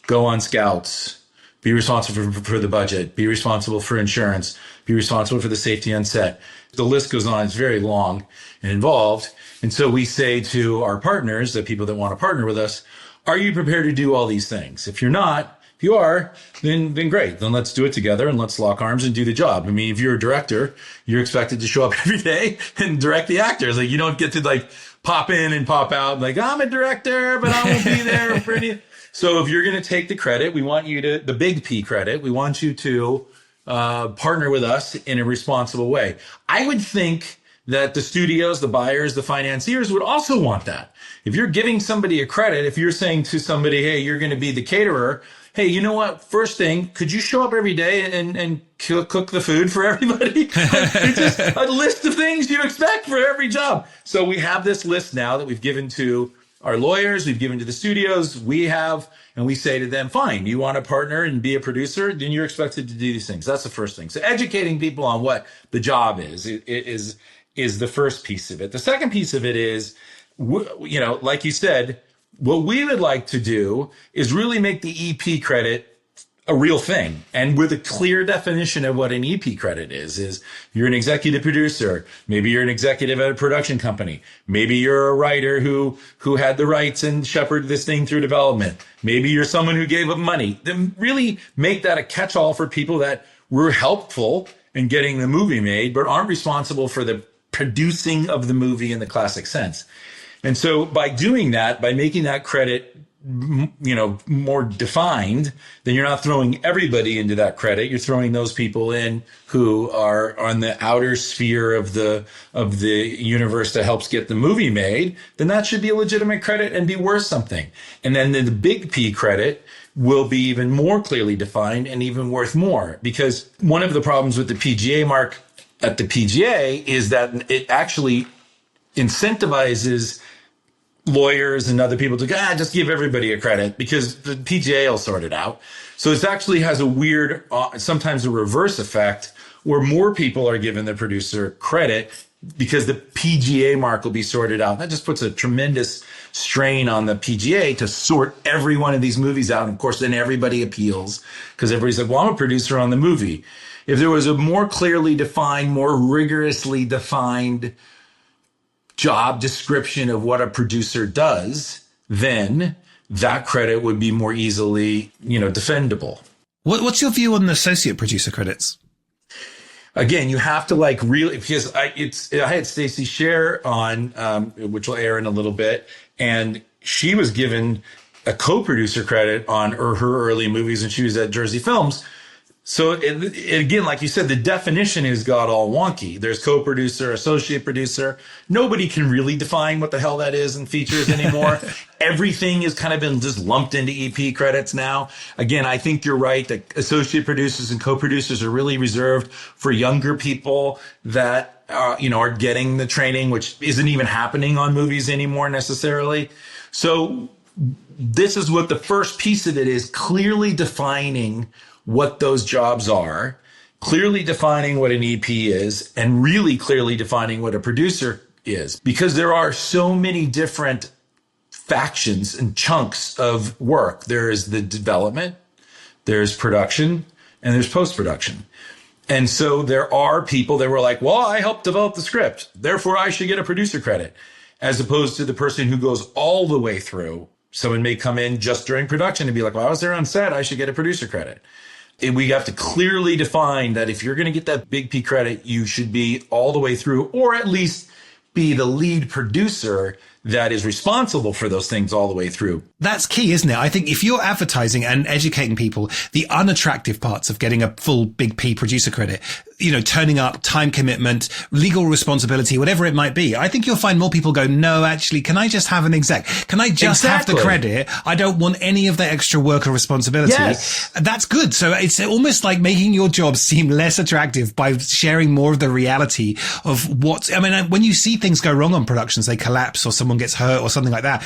Go on scouts, be responsible for the budget, be responsible for insurance, be responsible for the safety on set. The list goes on. It's very long and involved. And so we say to our partners, the people that want to partner with us, are you prepared to do all these things? If you're not, if you are, then great. Then let's do it together and let's lock arms and do the job. I mean, if you're a director, you're expected to show up every day and direct the actors. Like you don't get to like pop in and pop out like I'm a director, but I won't be there for any. So if you're going to take the credit, we want you to, the big P credit, we want you to partner with us in a responsible way. I would think that the studios, the buyers, the financiers would also want that. If you're giving somebody a credit, if you're saying to somebody, hey, you're going to be the caterer, hey, you know what? First thing, could you show up every day and cook the food for everybody? It's just a list of things you expect for every job. So we have this list now that we've given to our lawyers, we've given to the studios, and we say to them, fine, you want to partner and be a producer, then you're expected to do these things. That's the first thing. So educating people on what the job is the first piece of it. The second piece of it is, like you said, what we would like to do is really make the EP credit a real thing, and with a clear definition of what an EP credit is you're an executive producer. Maybe you're an executive at a production company. Maybe you're a writer who had the rights and shepherded this thing through development. Maybe you're someone who gave up money. Then really make that a catch-all for people that were helpful in getting the movie made, but aren't responsible for the producing of the movie in the classic sense. And so by doing that, by making that credit, more defined, then you're not throwing everybody into that credit. You're throwing those people in who are on the outer sphere of the universe that helps get the movie made. Then that should be a legitimate credit and be worth something. And then the big P credit will be even more clearly defined and even worth more, because one of the problems with the PGA mark at the PGA is that it actually incentivizes lawyers and other people to just give everybody a credit because the PGA will sort it out. So it actually has a weird, sometimes a reverse effect where more people are given the producer credit because the PGA mark will be sorted out. That just puts a tremendous strain on the PGA to sort every one of these movies out. And of course, then everybody appeals because everybody's like, well, I'm a producer on the movie. If there was a more clearly defined, more rigorously defined job description of what a producer does, then that credit would be more easily, defendable. What's your view on the associate producer credits? Again, you have to really, because I had Stacey Scher on, which will air in a little bit, and she was given a co-producer credit on her early movies, and she was at Jersey Films. So again, like you said, the definition has got all wonky. There's co-producer, associate producer. Nobody can really define what the hell that is in features anymore. Everything has kind of been just lumped into EP credits now. Again, I think you're right that associate producers and co-producers are really reserved for younger people that are getting the training, which isn't even happening on movies anymore necessarily. So this is what the first piece of it is, clearly defining what those jobs are, clearly defining what an EP is, and really clearly defining what a producer is. Because there are so many different factions and chunks of work. There is the development, there's production, and there's post-production. And so there are people that were like, well, I helped develop the script, therefore I should get a producer credit, as opposed to the person who goes all the way through. Someone may come in just during production and be like, well, I was there on set, I should get a producer credit. And we have to clearly define that if you're going to get that big P credit, you should be all the way through, or at least be the lead producer that is responsible for those things all the way through. That's key, isn't it? I think if you're advertising and educating people, the unattractive parts of getting a full big P producer credit, you know, turning up, time commitment, legal responsibility, whatever it might be, I think you'll find more people go, no, actually, can I just have an exec? Can I just have the credit? I don't want any of the extra work or responsibility. Yes. That's good. So it's almost like making your job seem less attractive by sharing more of the reality of what's, I mean, when you see things go wrong on productions, they collapse or someone gets hurt or something like that,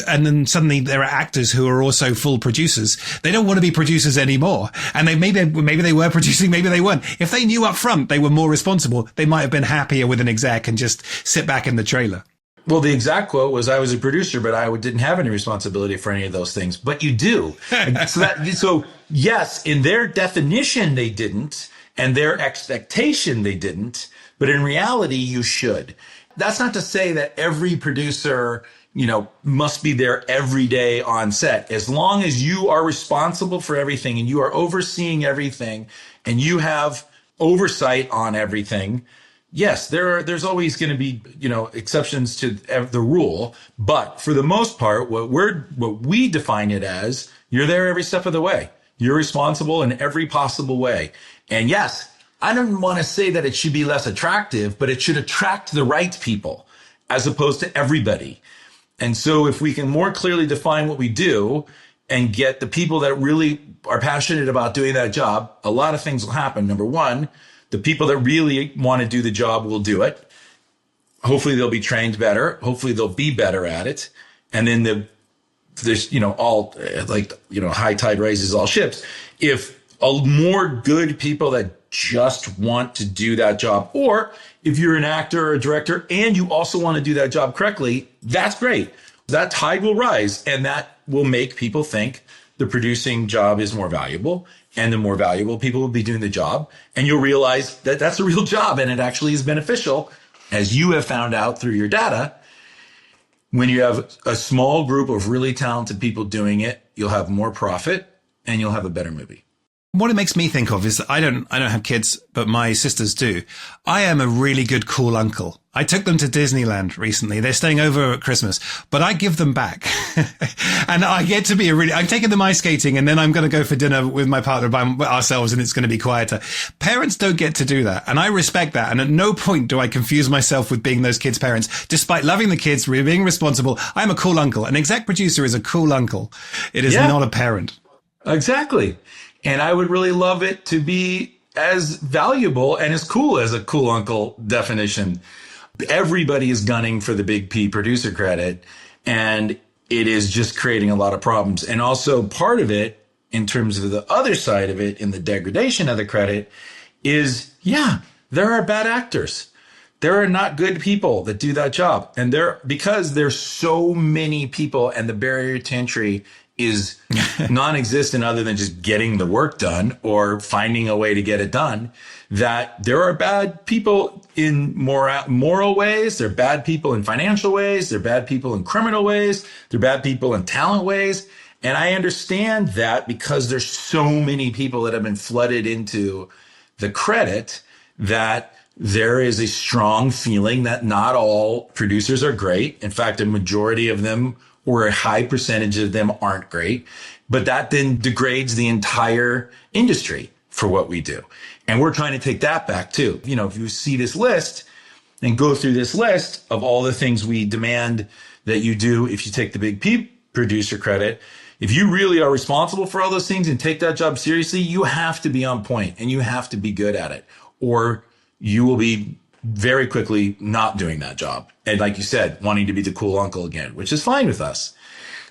and then suddenly there are actors who are also full producers. They don't want to be producers anymore. And maybe they were producing, maybe they weren't. If they knew up front they were more responsible, they might have been happier with an exec and just sit back in the trailer. Well, the exact quote was, I was a producer, but I didn't have any responsibility for any of those things. But you do. So yes, in their definition, they didn't, and their expectation, they didn't. But in reality, you should. That's not to say that every producer, you know, must be there every day on set. As long as you are responsible for everything and you are overseeing everything and you have oversight on everything, yes, there's always going to be, you know, exceptions to the rule. But for the most part, what we define it as, you're there every step of the way. You're responsible in every possible way. And yes, I don't want to say that it should be less attractive, but it should attract the right people as opposed to everybody. And so if we can more clearly define what we do and get the people that really are passionate about doing that job, a lot of things will happen. Number one, the people that really want to do the job will do it. Hopefully they'll be trained better. Hopefully they'll be better at it. And then there's, you know, all like, you know, high tide raises all ships. If more good people that just want to do that job, or if you're an actor or a director and you also want to do that job correctly, that's great. That tide will rise, and that will make people think the producing job is more valuable, and the more valuable people will be doing the job. And you'll realize that that's a real job and it actually is beneficial, as you have found out through your data. When you have a small group of really talented people doing it, you'll have more profit and you'll have a better movie. What it makes me think of is that I don't have kids, but my sisters do. I am a really good, cool uncle. I took them to Disneyland recently. They're staying over at Christmas, but I give them back. And I get to be I'm taking them ice skating, and then I'm going to go for dinner with my partner by ourselves, and it's going to be quieter. Parents don't get to do that. And I respect that. And at no point do I confuse myself with being those kids' parents. Despite loving the kids, being responsible, I'm a cool uncle. An exec producer is a cool uncle. It is not a parent. Exactly. And I would really love it to be as valuable and as cool as a cool uncle definition. Everybody is gunning for the big P producer credit, and it is just creating a lot of problems. And also part of it, in terms of the other side of it, in the degradation of the credit, is, there are bad actors. There are not good people that do that job. And because there's so many people and the barrier to entry is non-existent other than just getting the work done or finding a way to get it done, that there are bad people in moral ways. There are bad people in financial ways. There are bad people in criminal ways. There are bad people in talent ways. And I understand that because there's so many people that have been flooded into the credit, that there is a strong feeling that not all producers are great. In fact, a majority of them, or a high percentage of them, aren't great. But that then degrades the entire industry for what we do. And we're trying to take that back too. You know, if you see this list and go through this list of all the things we demand that you do, if you take the big P producer credit, if you really are responsible for all those things and take that job seriously, you have to be on point and you have to be good at it, or you will be very quickly not doing that job. And like you said, wanting to be the cool uncle again, which is fine with us.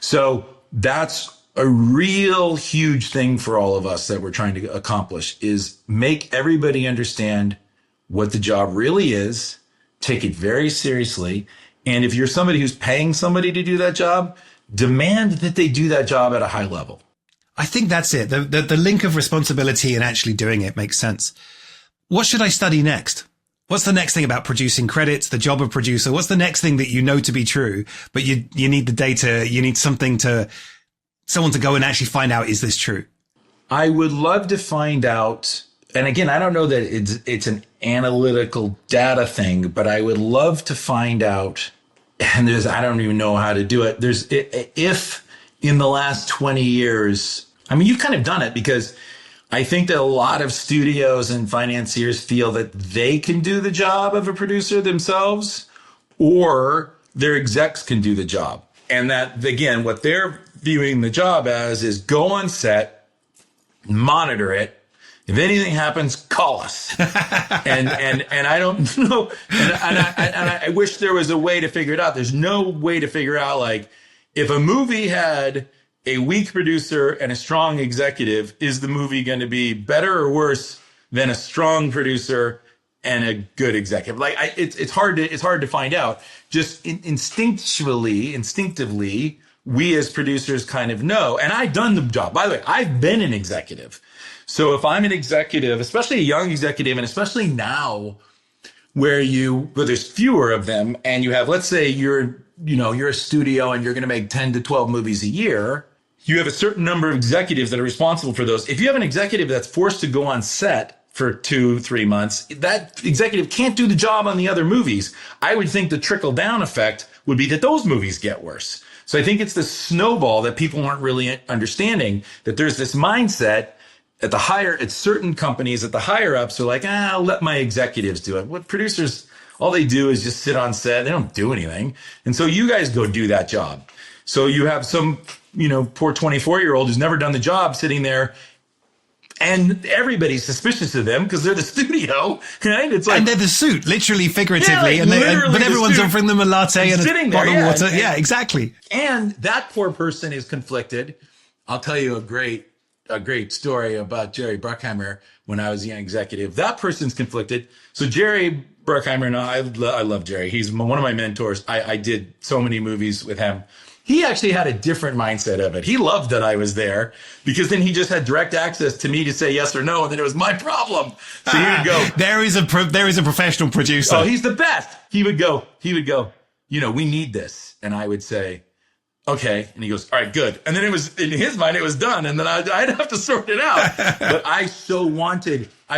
So that's a real huge thing for all of us that we're trying to accomplish, is make everybody understand what the job really is, take it very seriously. And if you're somebody who's paying somebody to do that job, demand that they do that job at a high level. I think that's it. The link of responsibility and actually doing it makes sense. what should I study next? What's the next thing about producing credits, the job of producer? What's the next thing that you know to be true, but you need the data, you need someone to go and actually find out, is this true? I would love to find out, and again, I don't know that it's an analytical data thing, but I would love to find out, and I don't even know how to do it. If in the last 20 years, I mean, you've kind of done it, because I think that a lot of studios and financiers feel that they can do the job of a producer themselves, or their execs can do the job. And that, again, what they're viewing the job as is go on set, monitor it. If anything happens, call us. and I don't know. And I wish there was a way to figure it out. There's no way to figure out, like, if a movie had a weak producer and a strong executive, is the movie going to be better or worse than a strong producer and a good executive? Like, it's hard to find out. Just instinctively, we as producers kind of know. And I've done the job. By the way, I've been an executive. So if I'm an executive, especially a young executive, and especially now where there's fewer of them, and you have, let's say you're a studio and you're going to make 10 to 12 movies a year, you have a certain number of executives that are responsible for those. If you have an executive that's forced to go on set for 2-3 months, that executive can't do the job on the other movies. I would think the trickle down effect would be that those movies get worse. So I think it's the snowball that people aren't really understanding, that there's this mindset at certain companies, at the higher ups are like, I'll let my executives do it. What producers, all they do is just sit on set. They don't do anything. And so you guys go do that job. So you have some, poor 24-year-old who's never done the job sitting there, and everybody's suspicious of them because they're the studio, right? It's like, and they're the suit, literally, figuratively, yeah, like but everyone's offering them a latte and a bottle of water. Yeah, exactly. And that poor person is conflicted. I'll tell you a great story about Jerry Bruckheimer when I was a young executive. That person's conflicted. So Jerry Bruckheimer, I love Jerry. He's one of my mentors. I did so many movies with him. He actually had a different mindset of it. He loved that I was there, because then he just had direct access to me to say yes or no, and then it was my problem. So he would go, there is a professional producer. Oh, he's the best. He would go, we need this. And I would say, okay. And he goes, all right, good. And then it was, in his mind, it was done. And then I'd have to sort it out. But I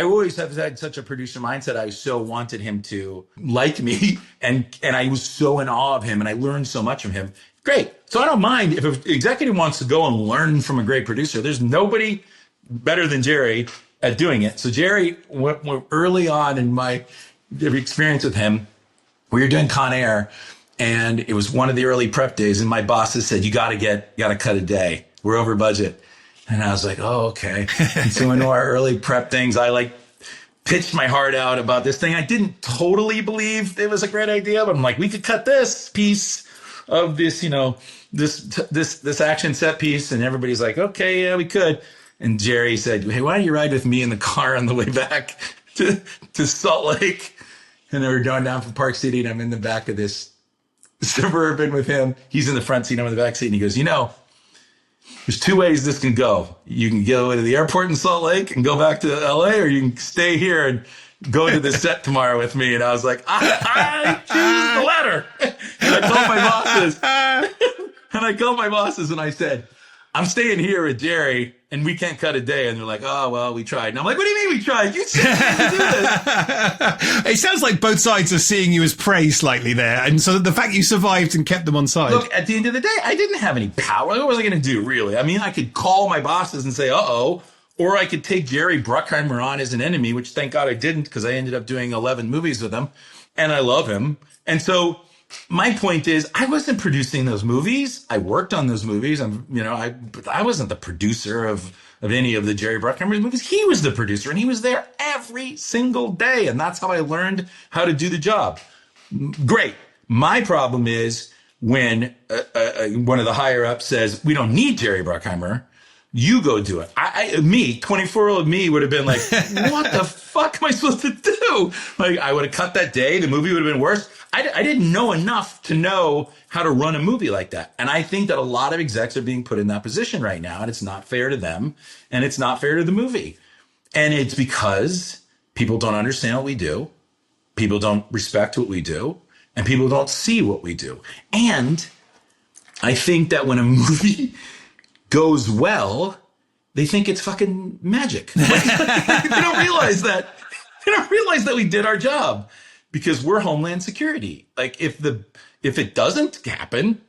always have had such a producer mindset. I so wanted him to like me. And I was so in awe of him, and I learned so much from him. Great. So I don't mind if an executive wants to go and learn from a great producer. There's nobody better than Jerry at doing it. So Jerry, early on in my experience with him, we were doing Con Air, and it was one of the early prep days, and my bosses said, you gotta cut a day. We're over budget. And I was like, oh, okay. And so in our early prep things, I pitched my heart out about this thing. I didn't totally believe it was a great idea, but I'm like, we could cut this piece of this, this action set piece. And everybody's like, okay, yeah, we could. And Jerry said, hey, why don't you ride with me in the car on the way back to Salt Lake? And they were going down from Park City, and I'm in the back of this Suburban with him. He's in the front seat, I'm in the back seat. And he goes, there's two ways this can go. You can go to the airport in Salt Lake and go back to LA, or you can stay here and go to the set tomorrow with me. And I was like, I choose the latter. And I called my bosses and I said, I'm staying here with Jerry, and we can't cut a day. And they're like, oh, well, we tried. And I'm like, what do you mean we tried? You said to do this. It sounds like both sides are seeing you as prey slightly there. And so the fact you survived and kept them on side. Look, at the end of the day, I didn't have any power. What was I going to do, really? I mean, I could call my bosses and say, uh-oh. Or I could take Jerry Bruckheimer on as an enemy, which thank God I didn't, because I ended up doing 11 movies with him. And I love him. And so my point is, I wasn't producing those movies. I worked on those movies. I wasn't the producer of any of the Jerry Bruckheimer movies. He was the producer, and he was there every single day. And that's how I learned how to do the job. Great. My problem is when one of the higher ups says, we don't need Jerry Bruckheimer. You go do it. 24-year-old me would have been like, what the fuck am I supposed to do? Like, I would have cut that day. The movie would have been worse. I didn't know enough to know how to run a movie like that. And I think that a lot of execs are being put in that position right now, and it's not fair to them, and it's not fair to the movie. And it's because people don't understand what we do, people don't respect what we do, and people don't see what we do. And I think that when a movie goes well, they think it's fucking magic. Like, they don't realize that. They don't realize that we did our job because we're Homeland Security. Like if it doesn't happen,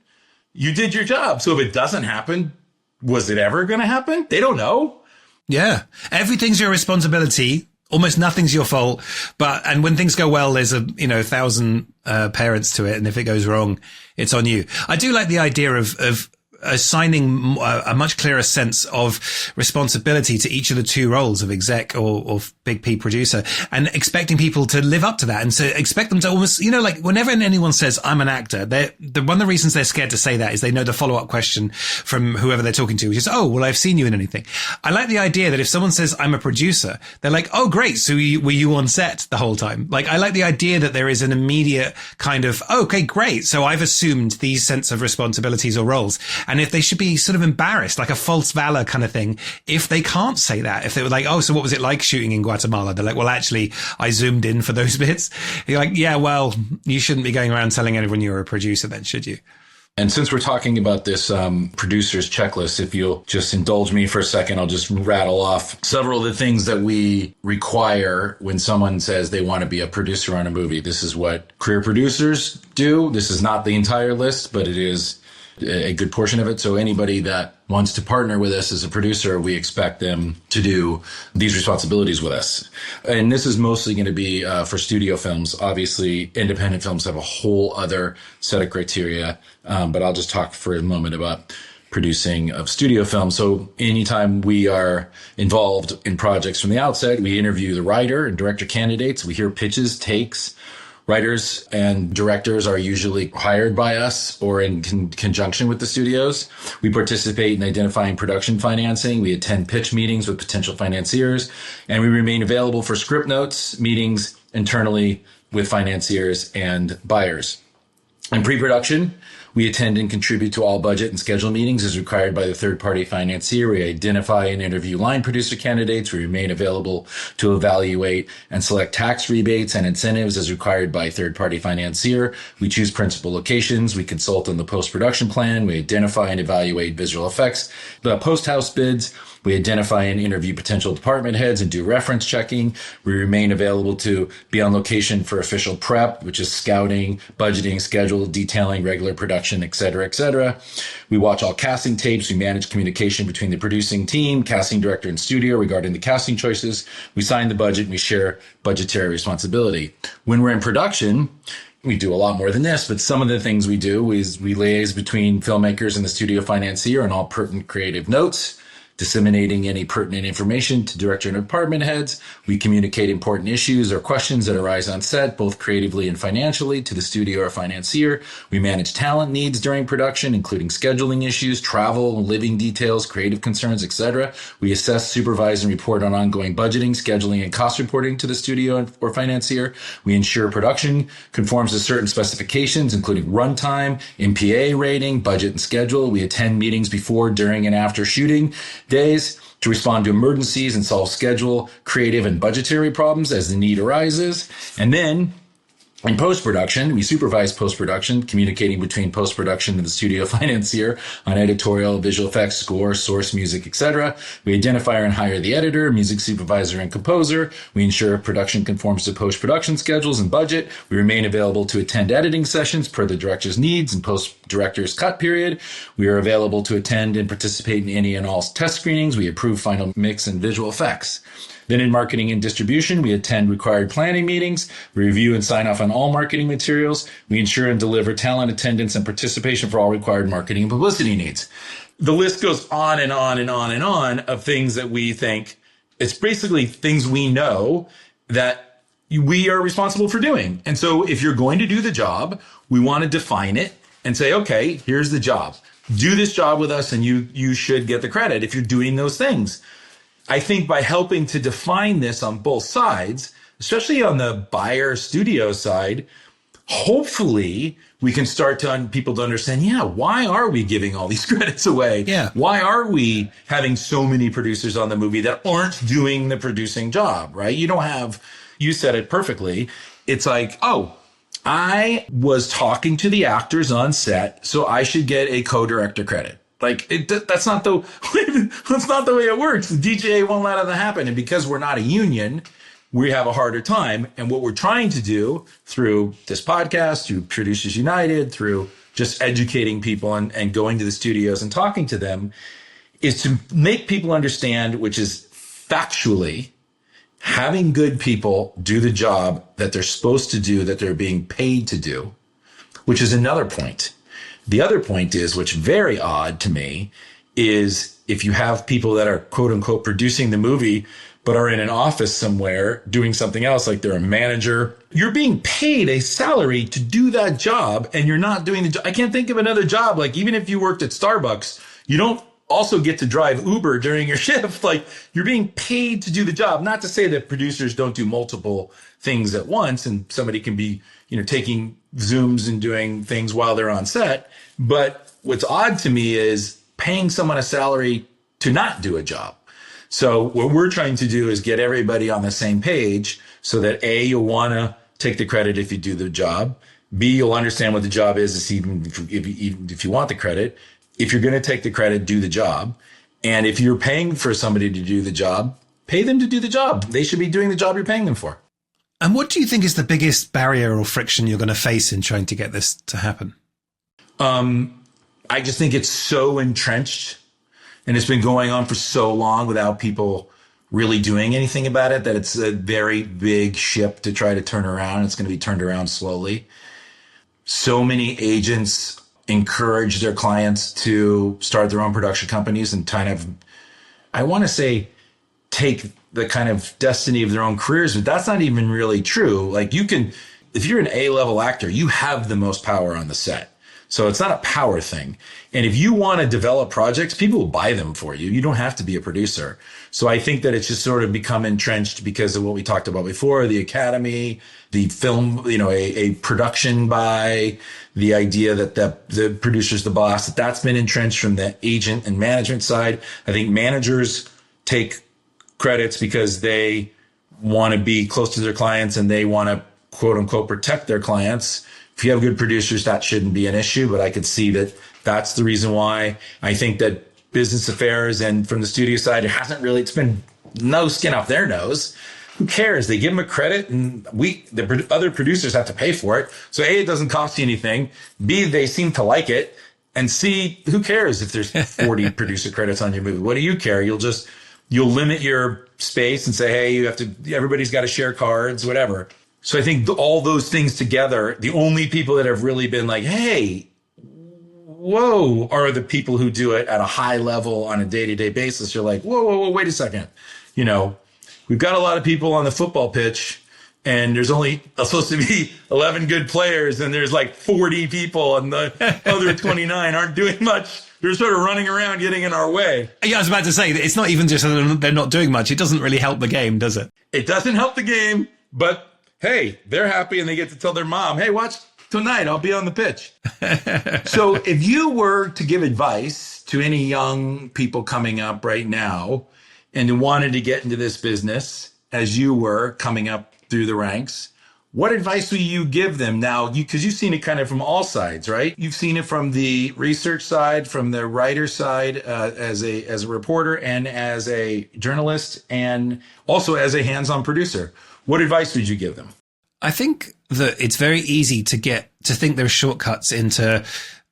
you did your job. So if it doesn't happen, was it ever going to happen? They don't know. Yeah. Everything's your responsibility. Almost nothing's your fault. And when things go well, there's 1,000 parents to it. And if it goes wrong, it's on you. I do like the idea of assigning a much clearer sense of responsibility to each of the two roles of exec or big P producer, and expecting people to live up to that. And so expect them to almost, like whenever anyone says I'm an actor, one of the reasons they're scared to say that is they know the follow-up question from whoever they're talking to, which is, oh, well, I've seen you in anything. I like the idea that if someone says I'm a producer, they're like, oh, great. So were you on set the whole time? Like, I like the idea that there is an immediate kind of, oh, okay, great. So I've assumed these sense of responsibilities or roles. And if they should be sort of embarrassed, like a false valor kind of thing, if they can't say that, if they were like, oh, so what was it like shooting in Guatemala? They're like, well, actually, I zoomed in for those bits. You're like, yeah, well, you shouldn't be going around telling everyone you're a producer then, should you? And since we're talking about this producer's checklist, if you'll just indulge me for a second, I'll just rattle off several of the things that we require when someone says they want to be a producer on a movie. This is what career producers do. This is not the entire list, but it is a good portion of it. So anybody that wants to partner with us as a producer, we expect them to do these responsibilities with us. And this is mostly going to be for studio films. Obviously, independent films have a whole other set of criteria. But I'll just talk for a moment about producing of studio films. So anytime we are involved in projects from the outset, we interview the writer and director candidates. We hear pitches, takes. Writers and directors are usually hired by us or in conjunction with the studios. We participate in identifying production financing. We attend pitch meetings with potential financiers, and we remain available for script notes, meetings internally with financiers and buyers. In pre-production, we attend and contribute to all budget and schedule meetings as required by the third-party financier. We identify and interview line producer candidates. We remain available to evaluate and select tax rebates and incentives as required by third-party financier. We choose principal locations. We consult on the post-production plan. We identify and evaluate visual effects. The post-house bids. We identify and interview potential department heads and do reference checking. We remain available to be on location for official prep, which is scouting, budgeting, schedule, detailing, regular production, et cetera, et cetera. We watch all casting tapes. We manage communication between the producing team, casting director, and studio regarding the casting choices. We sign the budget and we share budgetary responsibility. When we're in production, we do a lot more than this, but some of the things we do is we liaise between filmmakers and the studio financier on all pertinent creative notes, disseminating any pertinent information to director and department heads. We communicate important issues or questions that arise on set, both creatively and financially, to the studio or financier. We manage talent needs during production, including scheduling issues, travel, living details, creative concerns, etc. We assess, supervise, and report on ongoing budgeting, scheduling, and cost reporting to the studio or financier. We ensure production conforms to certain specifications, including runtime, MPA rating, budget, and schedule. We attend meetings before, during, and after shooting days to respond to emergencies and solve schedule, creative, and budgetary problems as the need arises. And then in post-production, we supervise post-production, communicating between post-production and the studio financier on editorial, visual effects, score, source music, etc. We identify and hire the editor, music supervisor, and composer. We ensure production conforms to post-production schedules and budget. We remain available to attend editing sessions per the director's needs and post-director's cut period. We are available to attend and participate in any and all test screenings. We approve final mix and visual effects. Then in marketing and distribution, we attend required planning meetings. We review and sign off on all marketing materials. We ensure and deliver talent attendance and participation for all required marketing and publicity needs. The list goes on and on and on and on of things that we think, it's basically things we know that we are responsible for doing. And so if you're going to do the job, we want to define it and say, okay, here's the job. Do this job with us and you should get the credit if you're doing those things. I think by helping to define this on both sides, especially on the buyer studio side, hopefully we can start people to understand, why are we giving all these credits away? Yeah. Why are we having so many producers on the movie that aren't doing the producing job, right? You said it perfectly. It's like, I was talking to the actors on set, so I should get a co-director credit. Like that's not the way it works. The DGA won't let that happen. And because we're not a union, we have a harder time. And what we're trying to do through this podcast, through Producers United, through just educating people and going to the studios and talking to them is to make people understand, which is factually having good people do the job that they're supposed to do, that they're being paid to do, which is another point. The other point is, which very odd to me, is if you have people that are quote unquote producing the movie, but are in an office somewhere doing something else, like they're a manager, you're being paid a salary to do that job and you're not doing the job. I can't think of another job. Like even if you worked at Starbucks, you don't also get to drive Uber during your shift. Like you're being paid to do the job. Not to say that producers don't do multiple things at once and somebody can be, taking Zooms and doing things while they're on set. But what's odd to me is paying someone a salary to not do a job. So what we're trying to do is get everybody on the same page so that A, you'll want to take the credit if you do the job. B, you'll understand what the job is even if you want the credit. If you're going to take the credit, do the job. And if you're paying for somebody to do the job, pay them to do the job. They should be doing the job you're paying them for. And what do you think is the biggest barrier or friction you're going to face in trying to get this to happen? I just think it's so entrenched and it's been going on for so long without people really doing anything about it that it's a very big ship to try to turn around. It's going to be turned around slowly. So many agents encourage their clients to start their own production companies and kind of, I want to say, take the kind of destiny of their own careers, but that's not even really true. Like if you're an A-level actor, you have the most power on the set. So it's not a power thing. And if you want to develop projects, people will buy them for you. You don't have to be a producer. So I think that it's just sort of become entrenched because of what we talked about before, the academy, the film, a production by the idea that the producer's the boss, that's been entrenched from the agent and management side. I think managers take credits because they want to be close to their clients and they want to quote unquote protect their clients. If you have good producers, that shouldn't be an issue, but I could see that that's the reason why. I think that business affairs and from the studio side, it's been no skin off their nose. Who cares? They give them a credit and the other producers have to pay for it. So A, it doesn't cost you anything. B, they seem to like it. And C, who cares if there's 40 producer credits on your movie? What do you care? You'll limit your space and say, hey, everybody's got to share cards, whatever. So I think all those things together, the only people that have really been like, hey, whoa, are the people who do it at a high level on a day-to-day basis. You're like, whoa, wait a second. We've got a lot of people on the football pitch and there's only supposed to be 11 good players and there's like 40 people and the other 29 aren't doing much. They're sort of running around getting in our way. Yeah, I was about to say that it's not even just that they're not doing much. It doesn't really help the game, does it? It doesn't help the game, but hey, they're happy and they get to tell their mom, hey, watch tonight. I'll be on the pitch. So if you were to give advice to any young people coming up right now and who wanted to get into this business as you were coming up through the ranks, what advice will you give them now? Because you've seen it kind of from all sides, right? You've seen it from the research side, from the writer side, as a reporter and as a journalist, and also as a hands-on producer. What advice would you give them? I think that it's very easy to think there are shortcuts into,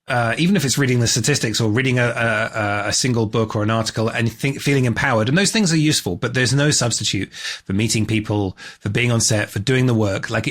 even if it's reading the statistics or reading a single book or an article and feeling empowered. And those things are useful, but there's no substitute for meeting people, for being on set, for doing the work. Like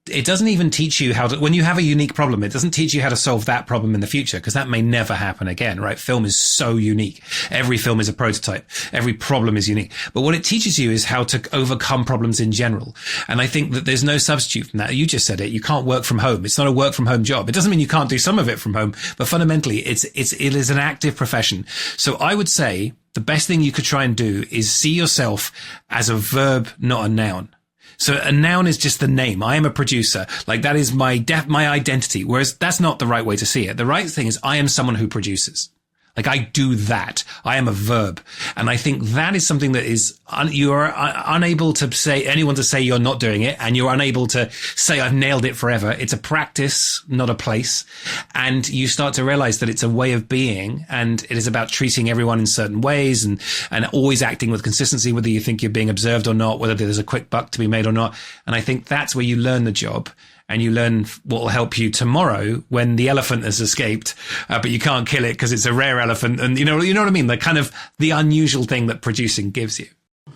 it doesn't even teach you how to, when you have a unique problem, it doesn't teach you how to solve that problem in the future, because that may never happen again, right? Film is so unique. Every film is a prototype. Every problem is unique. But what it teaches you is how to overcome problems in general. And I think that there's no substitute from that. You just said it. You can't work from home. It's not a work from home job. It doesn't mean you can't do some of it from home, but fundamentally it is an active profession. So I would say the best thing you could try and do is see yourself as a verb, not a noun. So a noun is just the name. I am a producer. Like that is my identity. Whereas that's not the right way to see it. The right thing is I am someone who produces. Like I do that. I am a verb. And I think that is something that is, you are unable to say, anyone to say you're not doing it. And you're unable to say I've nailed it forever. It's a practice, not a place. And you start to realize that it's a way of being, and it is about treating everyone in certain ways and always acting with consistency, whether you think you're being observed or not, whether there's a quick buck to be made or not. And I think that's where you learn the job. And you learn what will help you tomorrow when the elephant has escaped, but you can't kill it because it's a rare elephant. And you know what I mean? The kind of the unusual thing that producing gives you.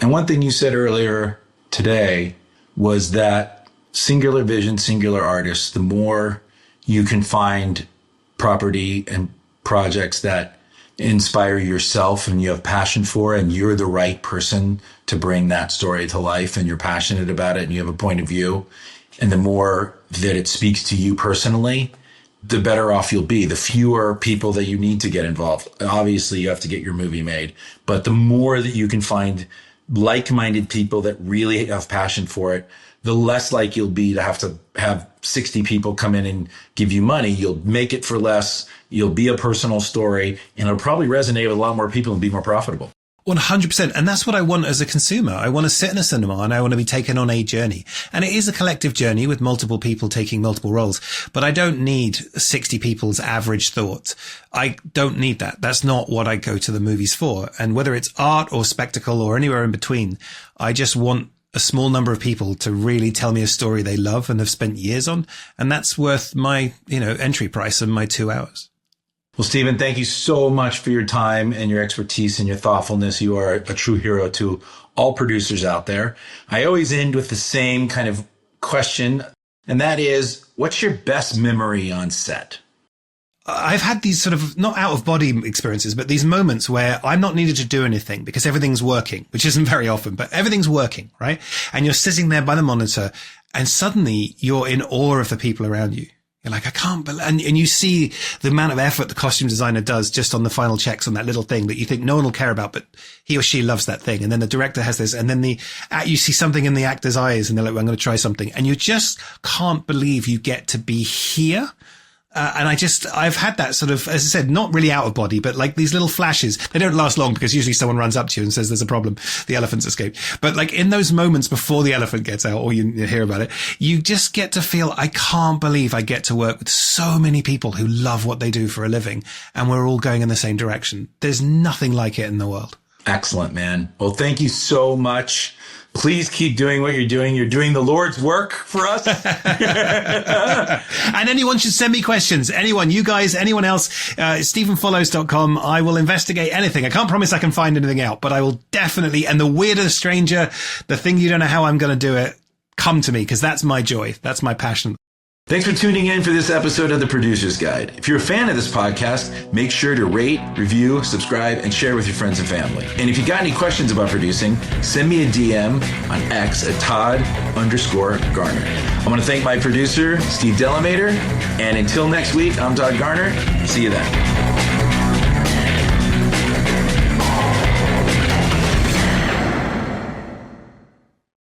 And one thing you said earlier today was that singular vision, singular artists, the more you can find property and projects that inspire yourself and you have passion for, and you're the right person to bring that story to life, and you're passionate about it and you have a point of view. And the more that it speaks to you personally, the better off you'll be. The fewer people that you need to get involved. Obviously, you have to get your movie made. But the more that you can find like-minded people that really have passion for it, the less like you'll be to have 60 people come in and give you money. You'll make it for less. You'll be a personal story. And it'll probably resonate with a lot more people and be more profitable. 100%. And that's what I want as a consumer. I want to sit in a cinema and I want to be taken on a journey. And it is a collective journey with multiple people taking multiple roles. But I don't need 60 people's average thoughts. I don't need that. That's not what I go to the movies for. And whether it's art or spectacle or anywhere in between, I just want a small number of people to really tell me a story they love and have spent years on. And that's worth my, entry price of my 2 hours. Well, Stephen, thank you so much for your time and your expertise and your thoughtfulness. You are a true hero to all producers out there. I always end with the same kind of question, and that is, what's your best memory on set? I've had these sort of not out of body experiences, but these moments where I'm not needed to do anything because everything's working, which isn't very often, but everything's working, right? And you're sitting there by the monitor and suddenly you're in awe of the people around you. You're like, I can't believe, and you see the amount of effort the costume designer does just on the final checks on that little thing that you think no one will care about, but he or she loves that thing. And then the director has this, and then you see something in the actor's eyes and they're like, well, I'm going to try something. And you just can't believe you get to be here. And I've had that sort of, as I said, not really out of body, but like these little flashes. They don't last long because usually someone runs up to you and says there's a problem. The elephant's escaped. But like in those moments before the elephant gets out or you hear about it, you just get to feel, I can't believe I get to work with so many people who love what they do for a living. And we're all going in the same direction. There's nothing like it in the world. Excellent, man. Well, thank you so much. Please keep doing what you're doing. You're doing the Lord's work for us. And anyone should send me questions. Anyone, you guys, anyone else, StephenFollows.com. I will investigate anything. I can't promise I can find anything out, but I will definitely, and the weirder, stranger, the thing you don't know how I'm going to do it, come to me, because that's my joy. That's my passion. Thanks for tuning in for this episode of The Producer's Guide. If you're a fan of this podcast, make sure to rate, review, subscribe, and share with your friends and family. And if you got any questions about producing, send me a DM on X at Todd_Garner. I want to thank my producer, Steve Delamater. And until next week, I'm Todd Garner. See you then.